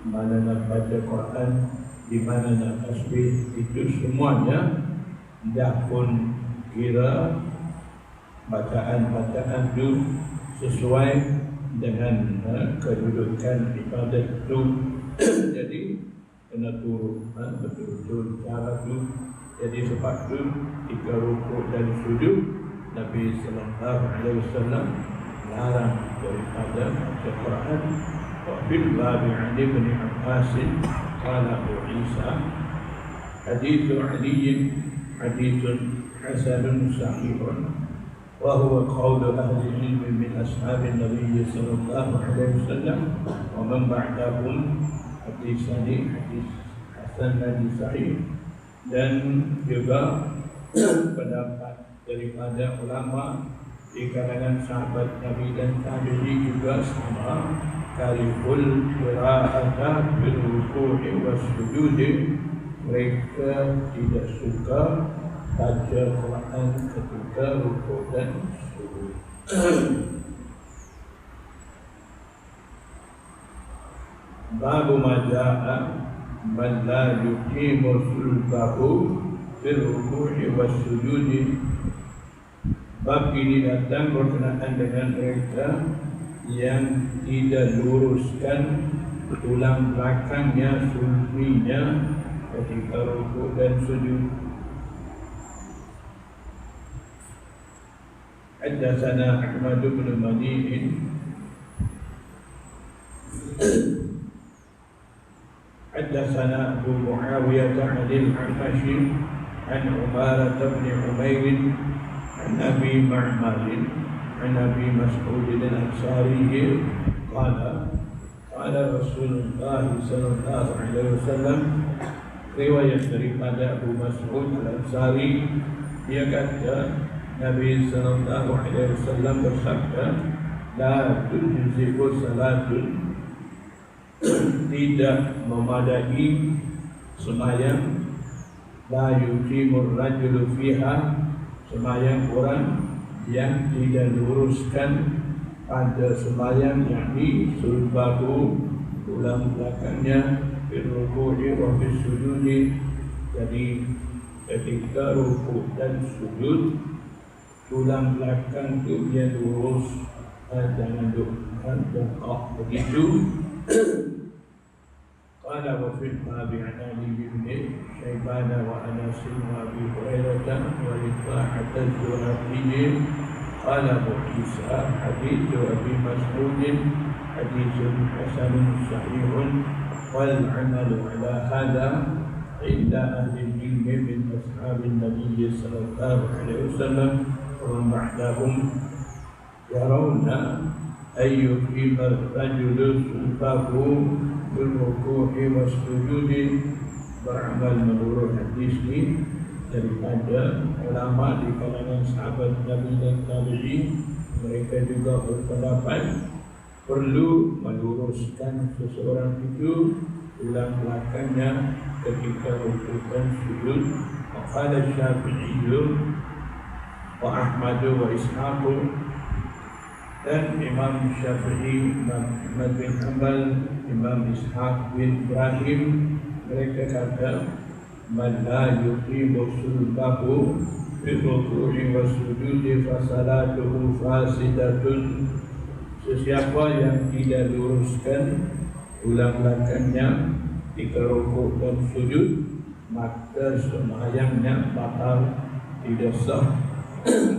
mana nak baca Quran, di mana nak tasbih, itu semuanya dah pun kira bacaan-bacaan itu sesuai dengan kedudukan ibadat itu. Jadi kena turun betul-betul cara itu. Jadi sebab itu ketika rukuk dan sujud, Nabi sallallahu alaihi wasallam larang daripada baca Quran. Wa bil babi 'an ibn Abbas qala Abu Isa hadits Ali hadits hasan sahih, wa huwa qaul ahli ilmi min ashabi Nabi sallallahu alaihi wasallam wa man ba'dahum. Hadis ini hadis hasan dan sahih, dan juga pendapat daripada ulama di kalangan sahabat Nabi dan tabi'in juga sama. Karihul qira'ata bil ruku'i was sujud, mereka tidak suka baca Quran ketika rukuk dan sujud. Babu ma jaa man la yuqimu sulbahu fil ruku'i was sujudi. Bab ini datang berkenaan dengan mereka yang tidak luruskan tulang belakangnya, sulbinya ketika rukuk dan sujud. Haddatsana Ahmad bin Mani'in haddatsana Abu Muawiyah an al-Amashi an Umarah bin Umayr an Abi Ma'mar an Abi Mas'ud al-Ansari qala qala Rasulullah sallallahu alaihi wasallam. Riwayat daripada Abu Mas'ud al-Ansari, dia kata Nabi sallallahu alaihi wasallam bersabda, la tujzi'u salatun, tidak memadai sembahyang, la yuqimur rajulu fiha, sembahyang orang yang tidak luruskan pada sembahyang, yakni sulbahu, tulang belakangnya, fil ruku'i wa fis sujudi, jadi ketika rukuk dan sujud tulang belakang itu dia lurus, jangan bengkok begitu. Qala wa fil babi an Ali bin Shayban wa Anas wa Abi Hurairah wa Rifa'at az-Zuraqi qala Abu Isa hadits Abi Mas'ud haditsun hasanun sahihun wal 'amalu ala hadha inda ahli al-ilm min ashabin Nabi sallallahu alaihi wasallam ومن بعدهم يرون أن يقيم الرجل سلبه بالركوع والسجود. Beramal menurut hadis ini daripada ulama di kalangan sahabat Nabi dan tabi'in, mereka juga berpendapat perlu meluruskan seseorang itu tulang belakangnya ketika rukuk dan sujud. Qala Syafi'i wa Ahmad wa Ishaq, dan Imam Syafi'i, Imam Ahmad bin Hanbal, Imam Ishaq bin Ibrahim, mereka kata man la yuqimu sulbahu fi ruku'i wa sujudi fa salatuhu fasidatun, sesiapa yang tidak luruskan tulang belakangnya ketika rukuk dan sujud, maka sembahyangnya batal, tidak sah.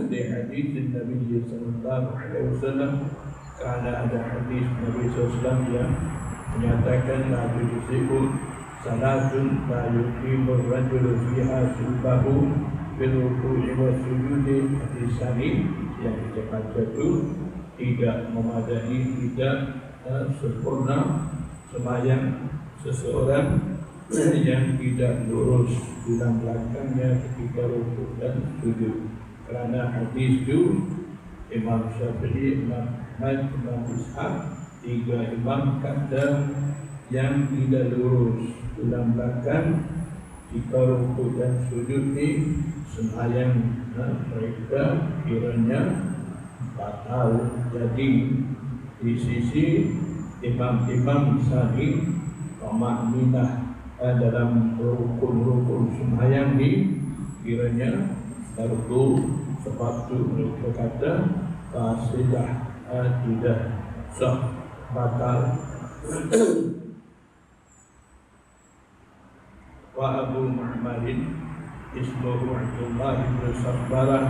Di hadis Nabi sallallahu alaihi wasallam, karena ada hadis Nabi sallallahu alaihi wasallam yang menyatakan la tusibu salatun la yuqimu ar-rajulu fiha sulbahu fil ruku'i wa sujudi. Hadis ini yang kita baca itu tidak memadai, tidak sempurna sembahyang seseorang yang tidak lurus tulang belakangnya ketika rukuk dan sujud. Kerana hadis itu Imam Syafi'i, Imam Ahmad, Imam Ishaq, tiga imam kata yang tidak lurus tulang belakang ketika rukuk dan sujud ini sembahyang mereka kiranya batal. Jadi di sisi imam-imam Syafi'i, makminah dalam rukun-rukun sembahyang ini kiranya fardu. Sebab itu mereka kata fasidah, tidak sah, batal. Wa Abu Muhammad ismuhu Abdullah bin Sakhbarah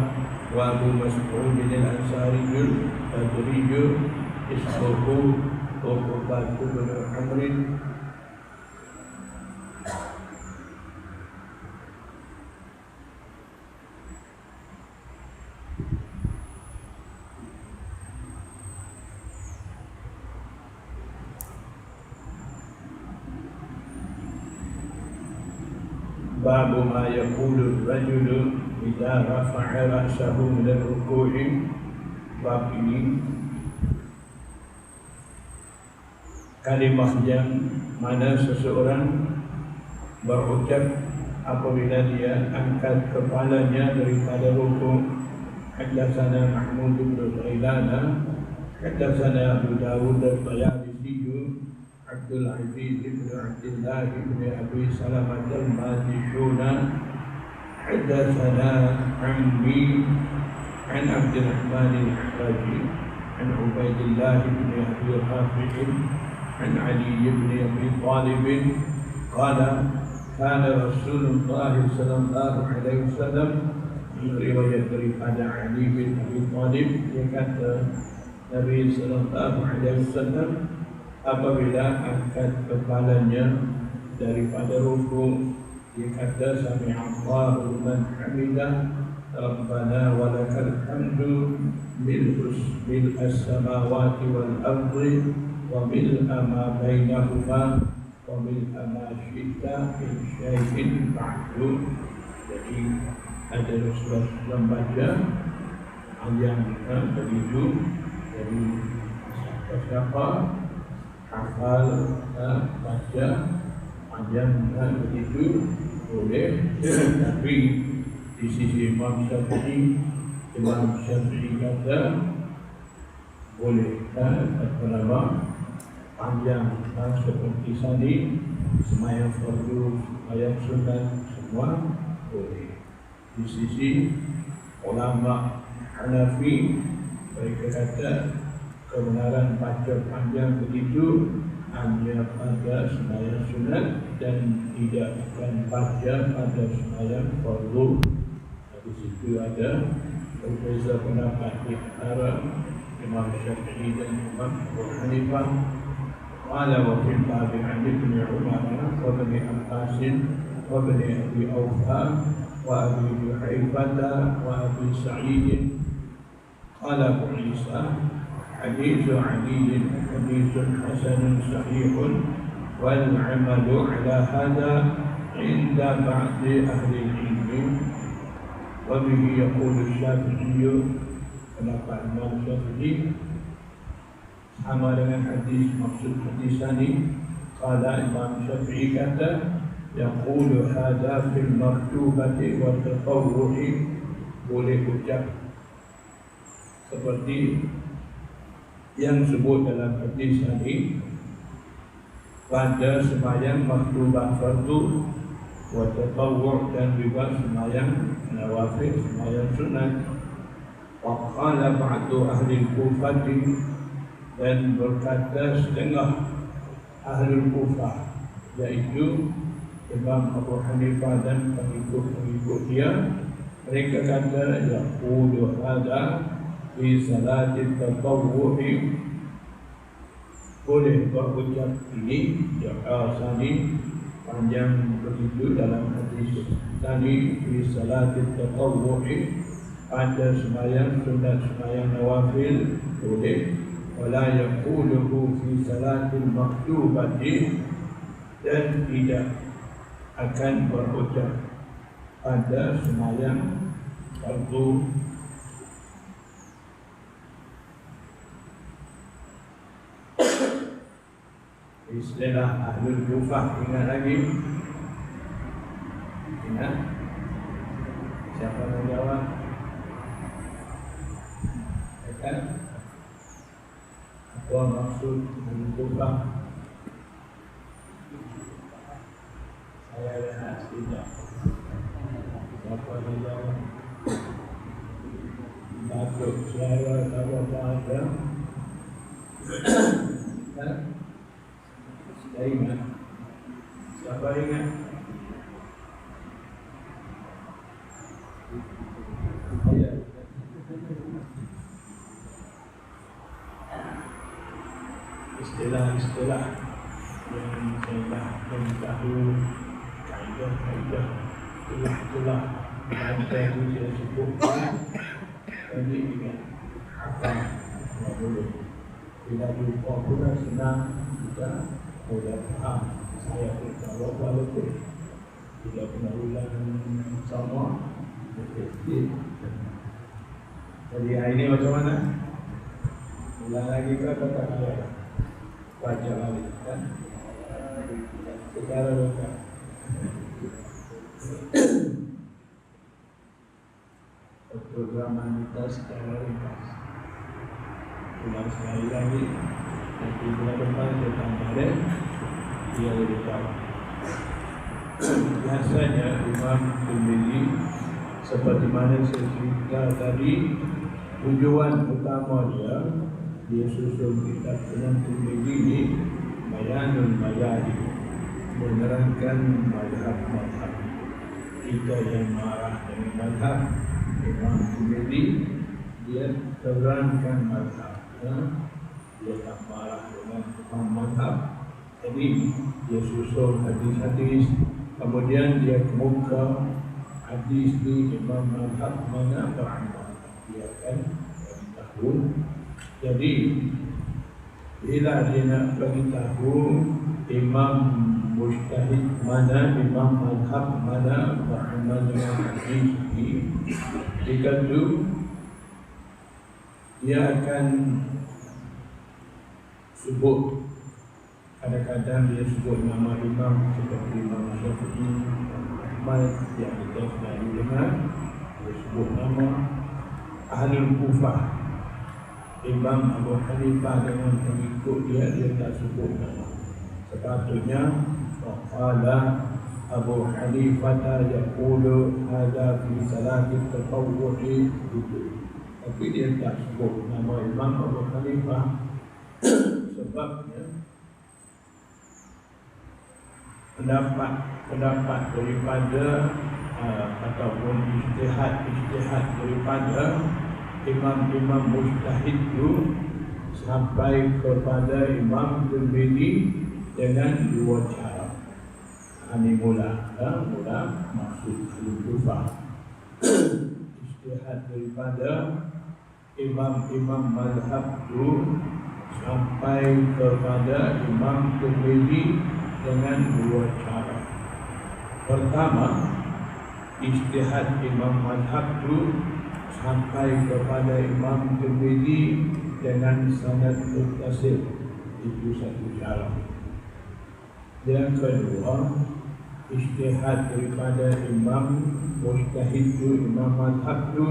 wa Abu Mas'ud al-Ansari al-Badri ismuhu Uqbah bin Amr. Babu ma yaqulu ar-rajulu idza rafa'a ra'sahu min ar-ruku'i. Bab ini kalimah yang mana seseorang berucap apabila dia angkat kepalanya daripada rukuk. Haddatsana Mahmud bin Ghailan, haddatsana Abu Dawud al-Tayalisi, Abdul Aziz bin Abdullah bin Abi Salamah al-Majishuna حدثنا عمي عن عبد الرحمن الحجاجي عن عبيد الله بن أبي رافع عن علي بن أبي طالب قال كان رسول الله صلى الله عليه وسلم riwayat daripada Ali bin Abi Thalib, dia kata Nabi sallallahu alaihi wasallam apabila angkat kepalanya daripada rukuk, dia kata sami'allahu liman hamidah rabbana wa lakal hamdu bil as-samawati wal ardi wa bil ma bainahuma wa bil ma syi'ta min syai'in ba'du. Jadi ada Rasulullah baca yang begitu dari siapa hafal baca yang begitu boleh, tapi di sisi Imam Syafi'i kata boleh berapa panjang seperti tadi semayang fardu, semayang sunat semua boleh. Di sisi ulama Hanafi, mereka kata kebenaran baca panjang begitu hanya pada sembahyang sunat dan tidak akan baca pada sembahyang fardu. Di situ ada berbeza pendapat di antara Imam Syafi'i dan Imam Abu Hanifah. Qala wa fil babi an ibn Umar wa ibn Abbas wa ibn Abi Awfa wa Abi Juhaifah wa Abi Sa'id. Qala Abu Isa حديث علي حديث حسن صحيح والعمل على هذا عند بعض أهل العلم وبه يقول الشافعي kenapa Imam Syafi'i sama dengan hadis, maksud hadis ini kalau Imam Syafi'i kata yaqulu hadha fil maktubati wa tatawwu'i, boleh ucap seperti yang sebut dalam hadis ini pada sembahyang maktubah fardu wa tatawwu' dan juga sembahyang nawafil, sembahyang sunat. Wa qala ba'du ahli Kufah, dan berkata setengah ahli Kufah yaitu Imam Abu Hanifah dan pengikut-pengikut dia, mereka kata yaqulu hadza di salatil tatawwu'i, boleh berucap ini sani panjang begitu dalam hadis tadi di salatil tatawwu'i, pada sembahyang sunat, sembahyang nawafil boleh. Wala yaquluhu fi salatil maktubati, dan tidak akan berucap pada sembahyang fardu. Istilah Ahlul Kufah, ingat lagi? Ingat? Siapa nak jawab? Kan? Apa maksud Ahlul Kufah? Saya lihat tidak. Siapa nak jawab? Datuk suara apa ada? Kan? Saya ingat. Siapa ingat? Ya. Istilah-istilah yang saya tahu, kaidah-kaidah, itulah yang saya sebutkan. Jadi ingat apa yang boleh. Bila lupa pula senang kita sudah faham. Saya pun tahu walaupun tidak pernah ulang sama. Jadi hari ini macam mana? Ulang lagi ke kata saya? Baca lagi kan? Secara lokal. Programan kita secara ringkas. Ulang sekali lagi. Nanti bulan depan kita tambah dia lebih tahu. Biasanya Imam Tirmizi seperti mana saya cerita tadi, tujuan utama dia susun kitab Imam Tirmizi ini Bayanul Mazahib, menerangkan mazhab-mazhab. Kita yang marah dengan mazhab Imam Tirmizi, dia terangkan mazhab, dia tak marah dengan mazhab. Jadi dia susun hadis-hadis, kemudian dia kemuka hadis di Imam mazhab mana beramal, dia akan beritahu. Jadi bila dia nak beritahu imam mujtahid mana, imam mazhab mana beramal dengan hadis ini, jika itu dia akan sebut, kadang-kadang dia sebut nama imam seperti Imam Syafi'i, Ahmad yang kita selalu dengar. Dia sebut nama Ahlul Kufah, Imam Abu Hanifah dengan pengikut dia tak sebut nama. Sepatutnya qala Abu Hanifah yaqulu hadza fi salati tatawwu'i itu. Tapi dia tak sebut nama Imam Abu Hanifah sebabnya pendapat daripada ataupun ijtihad daripada imam-imam mujtahid itu sampai kepada Imam Tirmizi dengan dua cara. Ini mula maksud al-Kufah. Ijtihad daripada imam-imam mazhab itu sampai kepada Imam Tirmizi dengan dua cara. Pertama, ijtihad imam mazhab itu sampai kepada Imam Tirmizi dengan sanad muttasil, itu satu cara. Yang kedua, ijtihad daripada imam mujtahid itu, imam mazhab itu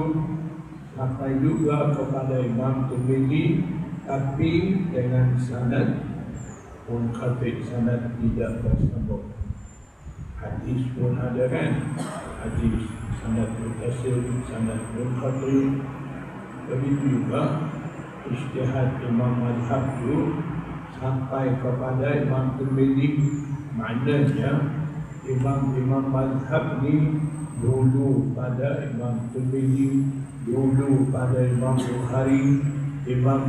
sampai juga kepada Imam Tirmizi, tapi dengan sanad munqati', sanad tidak bersambung. Hadis pun ada kan, hadis sanad muttasil, sanad munqati'. Begitu juga ijtihad imam mazhab itu sampai kepada Imam Tirmizi. Maknanya imam mazhab ni dulu pada Imam Tirmizi, dulu pada Imam Bukhari. Imam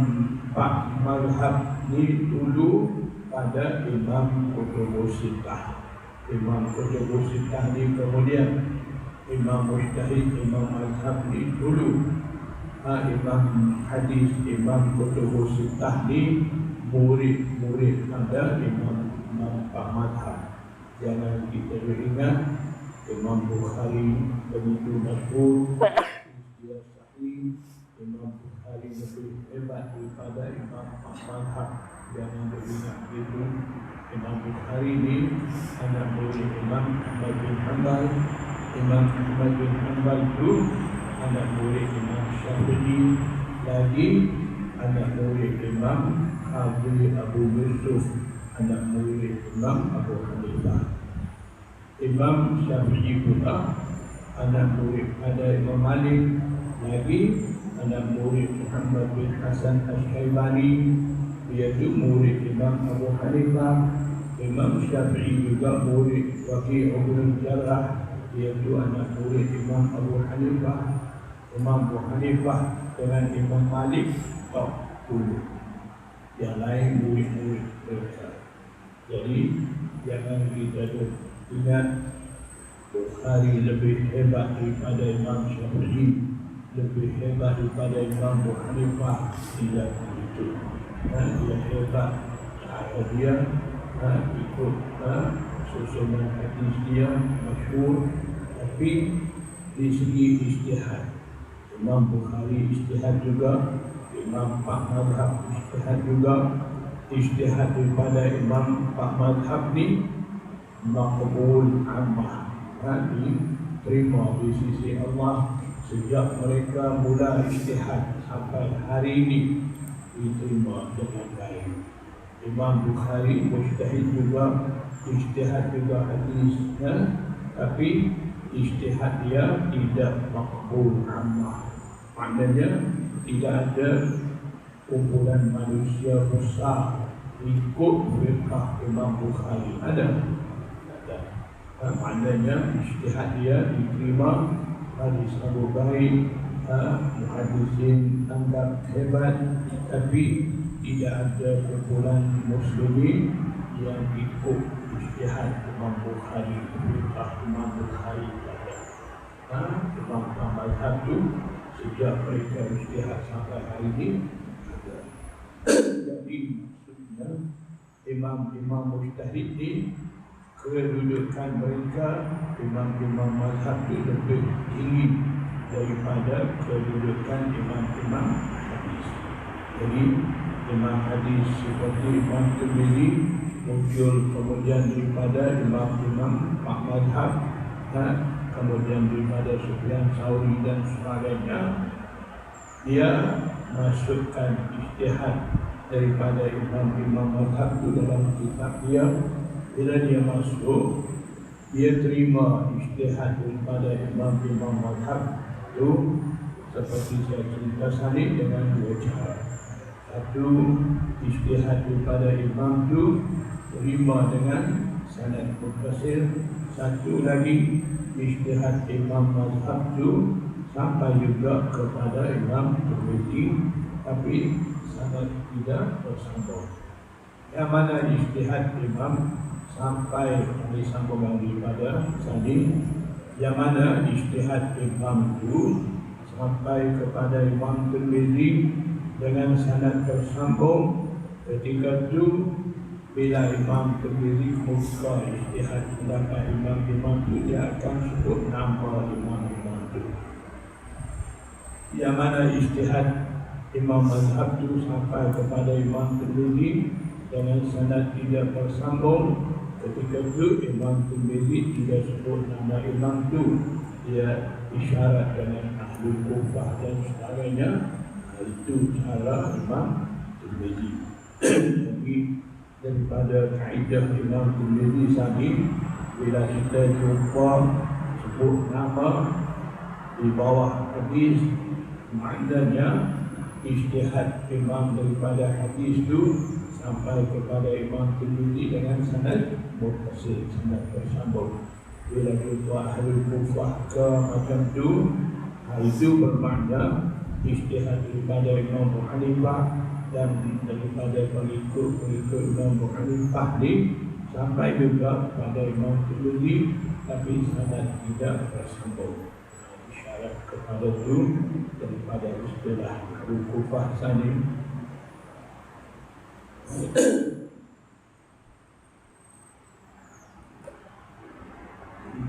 Pak mazhab ni dulu pada Imam Kutubus Sittah. Imam Kutubus Sittah ni kemudian imam mujtahid, imam mazhab ni dulu. Imam hadis, imam Kutubus Sittah ni murid pada imam Pak mazhab. Jangan kita ingat Imam Bukhari begitu masyhur, dia sahih. Imam Bukhari lebih hebat daripada Imam Pak mazhab. Jangan ingat itu. Imam Bukhari ni anak murid Imam Ahmad bin Hanbal. Imam Ahmad bin Hanbal itu anak murid Imam Syafi'i, lagi anak murid Imam Abu Yusuf, anak murid Imam Abu Hanifah. Imam Syafi'i pula anak murid pada Imam Malik, lagi anak murid Muhammad bin Hasan Asy-Syaibani, iaitu murid Imam Abu Hanifah. Imam Syafi'i juga murid Waqi' bin Jarrah, iaitu anak murid Imam Abu Hanifah. Imam Abu Hanifah dengan Imam Malik top dulu, yang lain murid-murid mereka. Jadi jangan kita ingat Bukhari lebih hebat daripada Imam Syafi'i, lebih hebat daripada Imam Abu Hanifah. Tidak begitu. Dia hebat cara dia ikut susunan hadis dia masyhur, tapi di segi ijtihad Imam Bukhari ijtihad juga, Imam Pak mazhab ijtihad juga. Ijtihad daripada Imam Pak mazhab ni maqbul ammah, diterima di sisi Allah sejak mereka mula ijtihad sampai hari ini, diterima dengan baik. Imam Bukhari mujtahid juga, ijtihad juga hadisnya, tapi ijtihad dia tidak makbul ammah. Maknanya tidak ada kumpulan manusia besar ikut fiqh Imam Bukhari. Ada. Maknanya ijtihad dia diterima, hadis Abu Bakar, muhaddisin anggap hebat, tapi tidak ada kumpulan muslimin yang ikut ijtihad Imam Bukhari, fiqh Imam Bukhari. Imam mazhab itu sejak mereka ijtihad sampai hari ini ada. Jadi maksudnya imam-imam mujtahid ni kedudukan mereka, imam-imam mazhab itu lebih tinggi daripada kedudukan imam-imam hadis. Jadi imam hadis seperti Imam Tirmidzi muncul kemudian daripada imam-imam mazhab, kemudian daripada Sufyan Tsauri dan sebagainya. Dia masukkan ijtihad daripada imam-imam mazhab itu dalam kitab dia. Bila dia masuk, dia terima ijtihad daripada imam-imam mazhab itu, seperti saya cerita tadi, dengan dua cara. Satu, ijtihad daripada imam itu terima dengan sanad muttasil. Satu lagi, ijtihad imam mazhab itu sampai juga kepada Imam Tirmidzi, tapi sanad tidak bersambung. Yang mana ijtihad imam sampai disambungkan daripada tadi, yang mana ijtihad imam itu sampai kepada Imam Tirmidzi dengan sanad bersambung. Ketika itu bila Imam Tirmidzi muka ijtihad pendapat imam-imam itu, dia akan sebut nama imam-imam itu. Yang mana ijtihad imam mazhab itu sampai kepada Imam Tirmidzi dengan sanad tidak bersambung. Ketika itu Imam Tirmidzi tidak sebut nama imam itu, dia isyarat dengan ahli Kufah dan sebagainya. Itu cara Imam Tirmidzi. Jadi daripada kaedah Imam Tirmidzi tadi, bila kita jumpa sebut nama di bawah hadis, maknanya ijtihad imam daripada hadis itu sampai kepada Imam Tirmidzi dengan sanad muttasil, sanad bersambung. Bila jumpa ahli Kufah ke macam itu bermakna ijtihad daripada Imam Abu Hanifah dan daripada pengikut-pengikut Imam Abu Hanifah ni sampai juga pada Imam Tirmidzi, tapi sanad tidak bersambung. Isyarat kepada itu daripada istilah Abu Kufah tadi.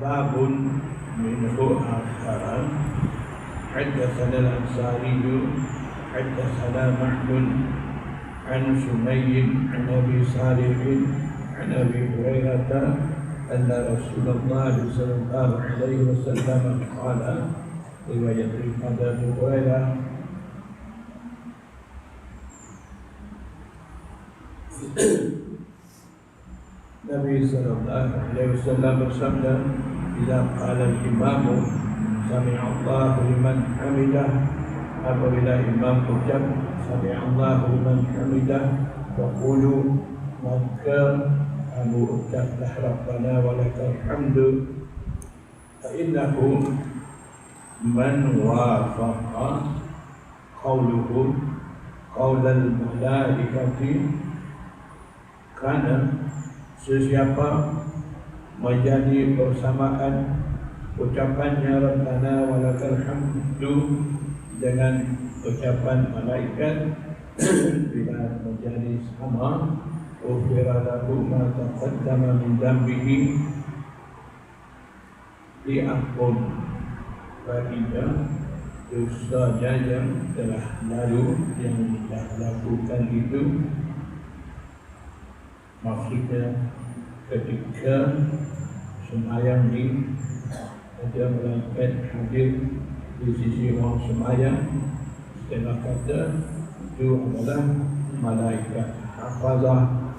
Babun minhu akharan. حدثنا الأنصاري حدثنا معن عن سمي عن أبي صالح عن أبي هريرة أن رسول الله صلى الله عليه وسلم قال، رواية أبي هريرة، Nabi sallallahu alaihi wasallam bersabda, "Bila qala al-imamu sami'allahu liman hamidah," apabila imam ucap sami'allahu liman hamidah, faqulu, maka kamu ucaplah rabbana wa lakal hamdu, fa innahu man wafaqa qawluhu qawlal malaikati, karena sesiapa menjadi bersamaan ucapannya Rabbana walakal hamdu dengan ucapan malaikat, bila menjadi sama, ufira lahu ma taqaddama min dambihi, diampun baginya dosanya yang telah lalu, yang telah lakukan itu. Maksudnya ketika sembahyang ini ada malaikat hadir di sisi orang sembahyang, setelah kata itu adalah malaikat hafazah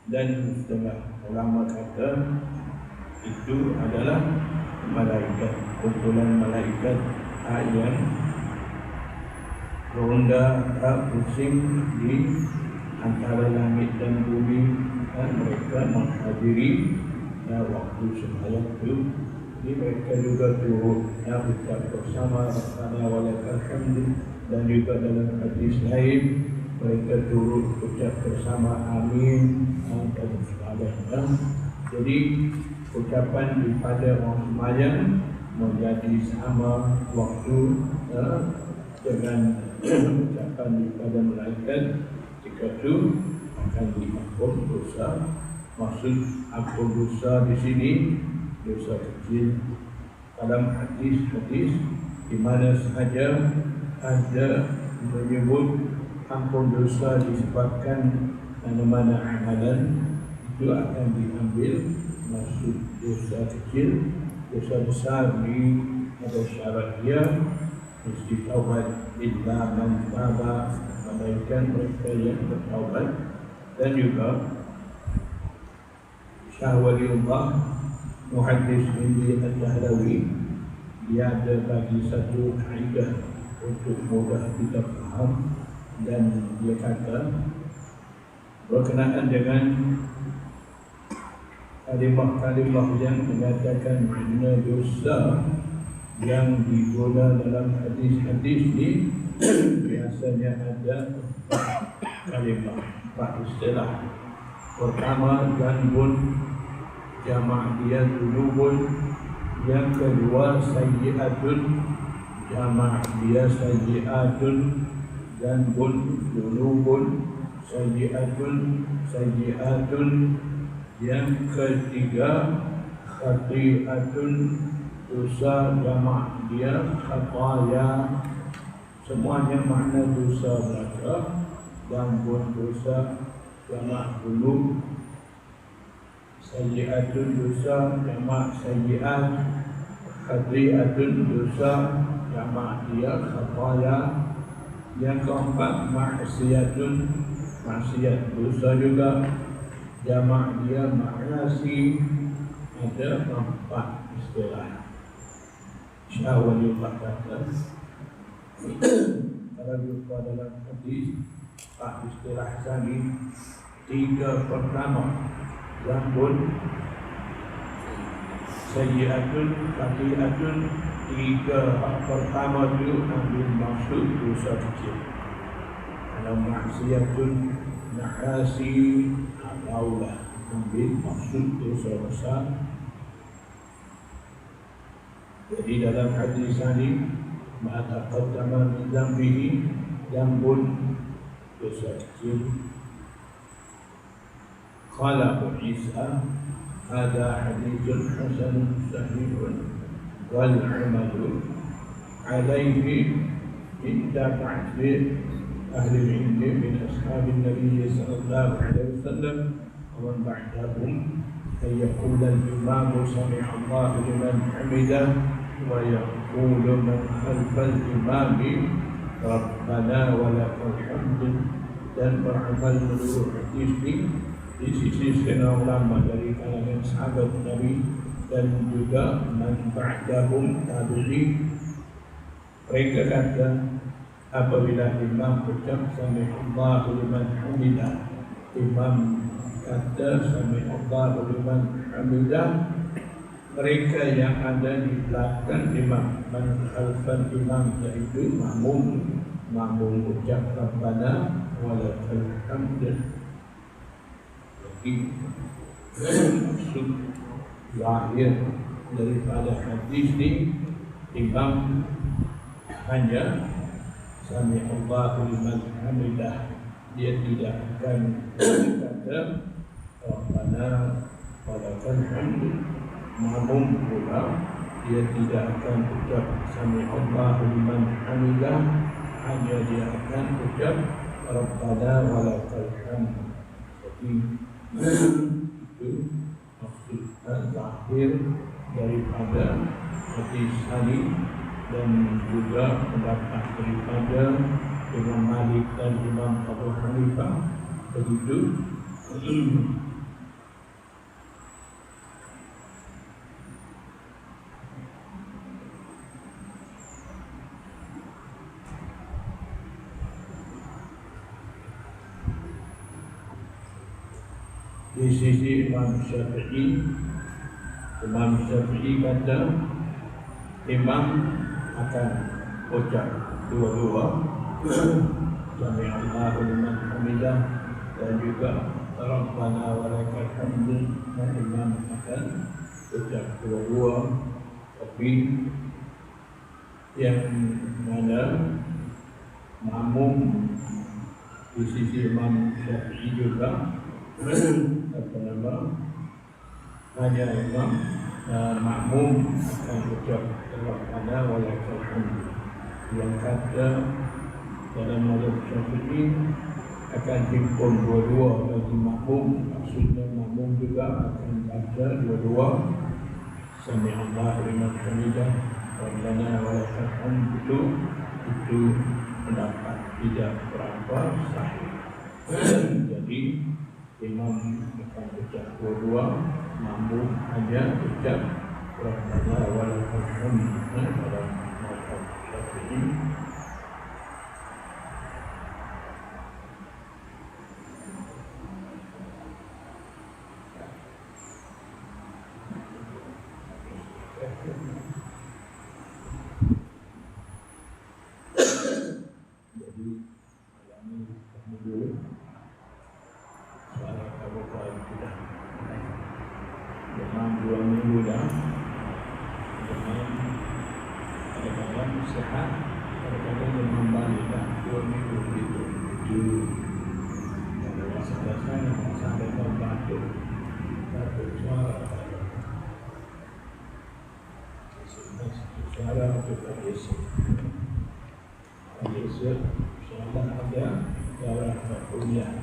Dan setengah ulama kata itu adalah malaikat, kumpulan malaikat yang ronda pusing di antara langit dan bumi, dan mereka menghadiri waktu sembahyang itu. Jadi mereka juga turut ucap bersama Rabbana walakal hamd, dan juga dalam hadis lain mereka turut ucap bersama amin dan sebagainya. Jadi ucapan daripada orang sembahyang menjadi sama waktu dengan ucapan daripada malaikat. Jika itu akan diampun dosa. Maksud ampun dosa di sini dosa kecil. Dalam hadis-hadis di mana sahaja ada menyebut ampun dosa disebabkan mana-mana amalan, itu akan diambil maksud dosa kecil. Dosa besar ni ada syarat dia mesti taubat, illa man taba, melainkan mereka yang bertaubat. Dan juga Syah Waliullah Muhaddis Indi Al-Dahlawi, dia ada bagi satu kaedah untuk mudah kita faham, dan dia kata berkenaan dengan kalimah-kalimah yang mengatakan makna dosa yang diguna dalam hadis-hadis ni biasanya ada kalimah, istilah. Pertama, zanbun, jamak dia dzunubun. Yang kedua, sayyi'atun, jamak dia sayyi'atun. Zanbun, dzunubun, sayyi'atun, sayyi'atun. Yang ketiga, khati'atun, dosa, jamak dia khataya. Semuanya makna dosa belaka. Zanbun dosa, jamak dzunub. Sayyi'atun dosa, jamak sayyi'at. Khati'atun dosa, jamak dia khataya. Yang keempat, maksiyatun, maksiat dosa juga, jamak dia ma'asi. Ada 4 istilah. Syah Waliullah kata kalau jumpa dalam hadis 4 istilah tadi, 3 pertama zambun, sayyi'atun, khati'atun. 3 pertama itu ambil maksud dosa kecil. Kalau maksiatun, nahasi, ataulah ambil maksud dosa besar. Jadi dalam hadis ini ma'ataqaddama min dzambihi dzambun, dosa kecil. Qala Abu Isa, hadha hadithun hasanun sahihun wal amalu alaihi inda ba'di ahli al-ilm min ashabin Nabi sallallahu alaihi wasallam wa man ba'dahum ay yaqul al-imam sami'a Allah liman hamidah wa yaqulu man khalfa al-imam rabbana wa lakal hamd. Dan beramal menurut hadis ini di sisi setengah ulama dari kalangan sahabat Nabi dan juga man ba'dahum tabi'in. Mereka kata apabila imam ucap sami'allahu liman hamidah, imam kata sami'allahu liman hamidah, mereka yang ada di belakang imam, man khalfal imam, yaitu makmum ucap rabbana wa lakal hamd. Jadi maksud zahir daripada hadis ini, imam hanya sami'allahu liman hamidah, dia tidak akan kata rabbana wa lakal hamd. Makmum pula dia tidak akan ucap sami'allahu liman hamidah, hanya dia akan ucap rabbana wa lakal hamd. Jadi itu maksud zahir daripada hadis ini, dan juga pendapat daripada Imam Malik dan Imam Abu Hanifah begitu. Di sisi Imam Syafi'i kata imam akan ucap dua-dua Sami Allahu liman hamidah dan juga Rabbana wa lakal hamdu, dan imam akan ucap dua-dua. Tapi yang mana makmum di sisi Imam Syafi'i juga hanya imam makmum akan ucap Rabbana wa lakal hamdu. Yang kata dalam mazhab Syafi'i akan himpun dua-dua bagi makmum, maksudnya makmum juga akan baca dua-dua Sami Allahu liman hamidah Rabbana wa lakal hamdu. Itu pendapat tidak berapa sahih. Jadi imam akan ucap dua-dua, makmum hanya ucap Rabbana wa lakal hamdu dalam mazhab Syafi'i. Jadi malam ini kami dulu soal kabupaten sudah dalam 2 minggu dah, dengan kadang-kadang sehat, kadang-kadang demam balik dah 2 minggu begitu. Itu kalau rasa-rasanya sampai batuk suara untuk Yesus. Yesus insyaAllah ada darah kuliah.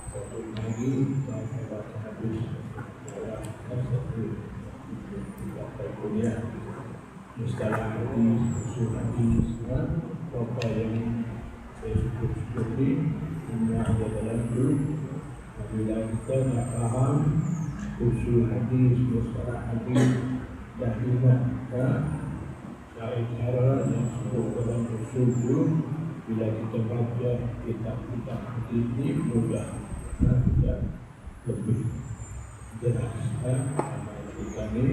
Satu lagi saya baca hadis darah satu kuliah. Mustalah hadis, usul hadis, apa yang saya syukur-syukuri ini ada dalam itu. Apabila kita nak faham usul hadis, mustalah hadis, dah ingat cara yang sebut dalam usul itu, bila kita baca kitab-kitab ini mudah dan tidak lebih jelas. Amal kita ini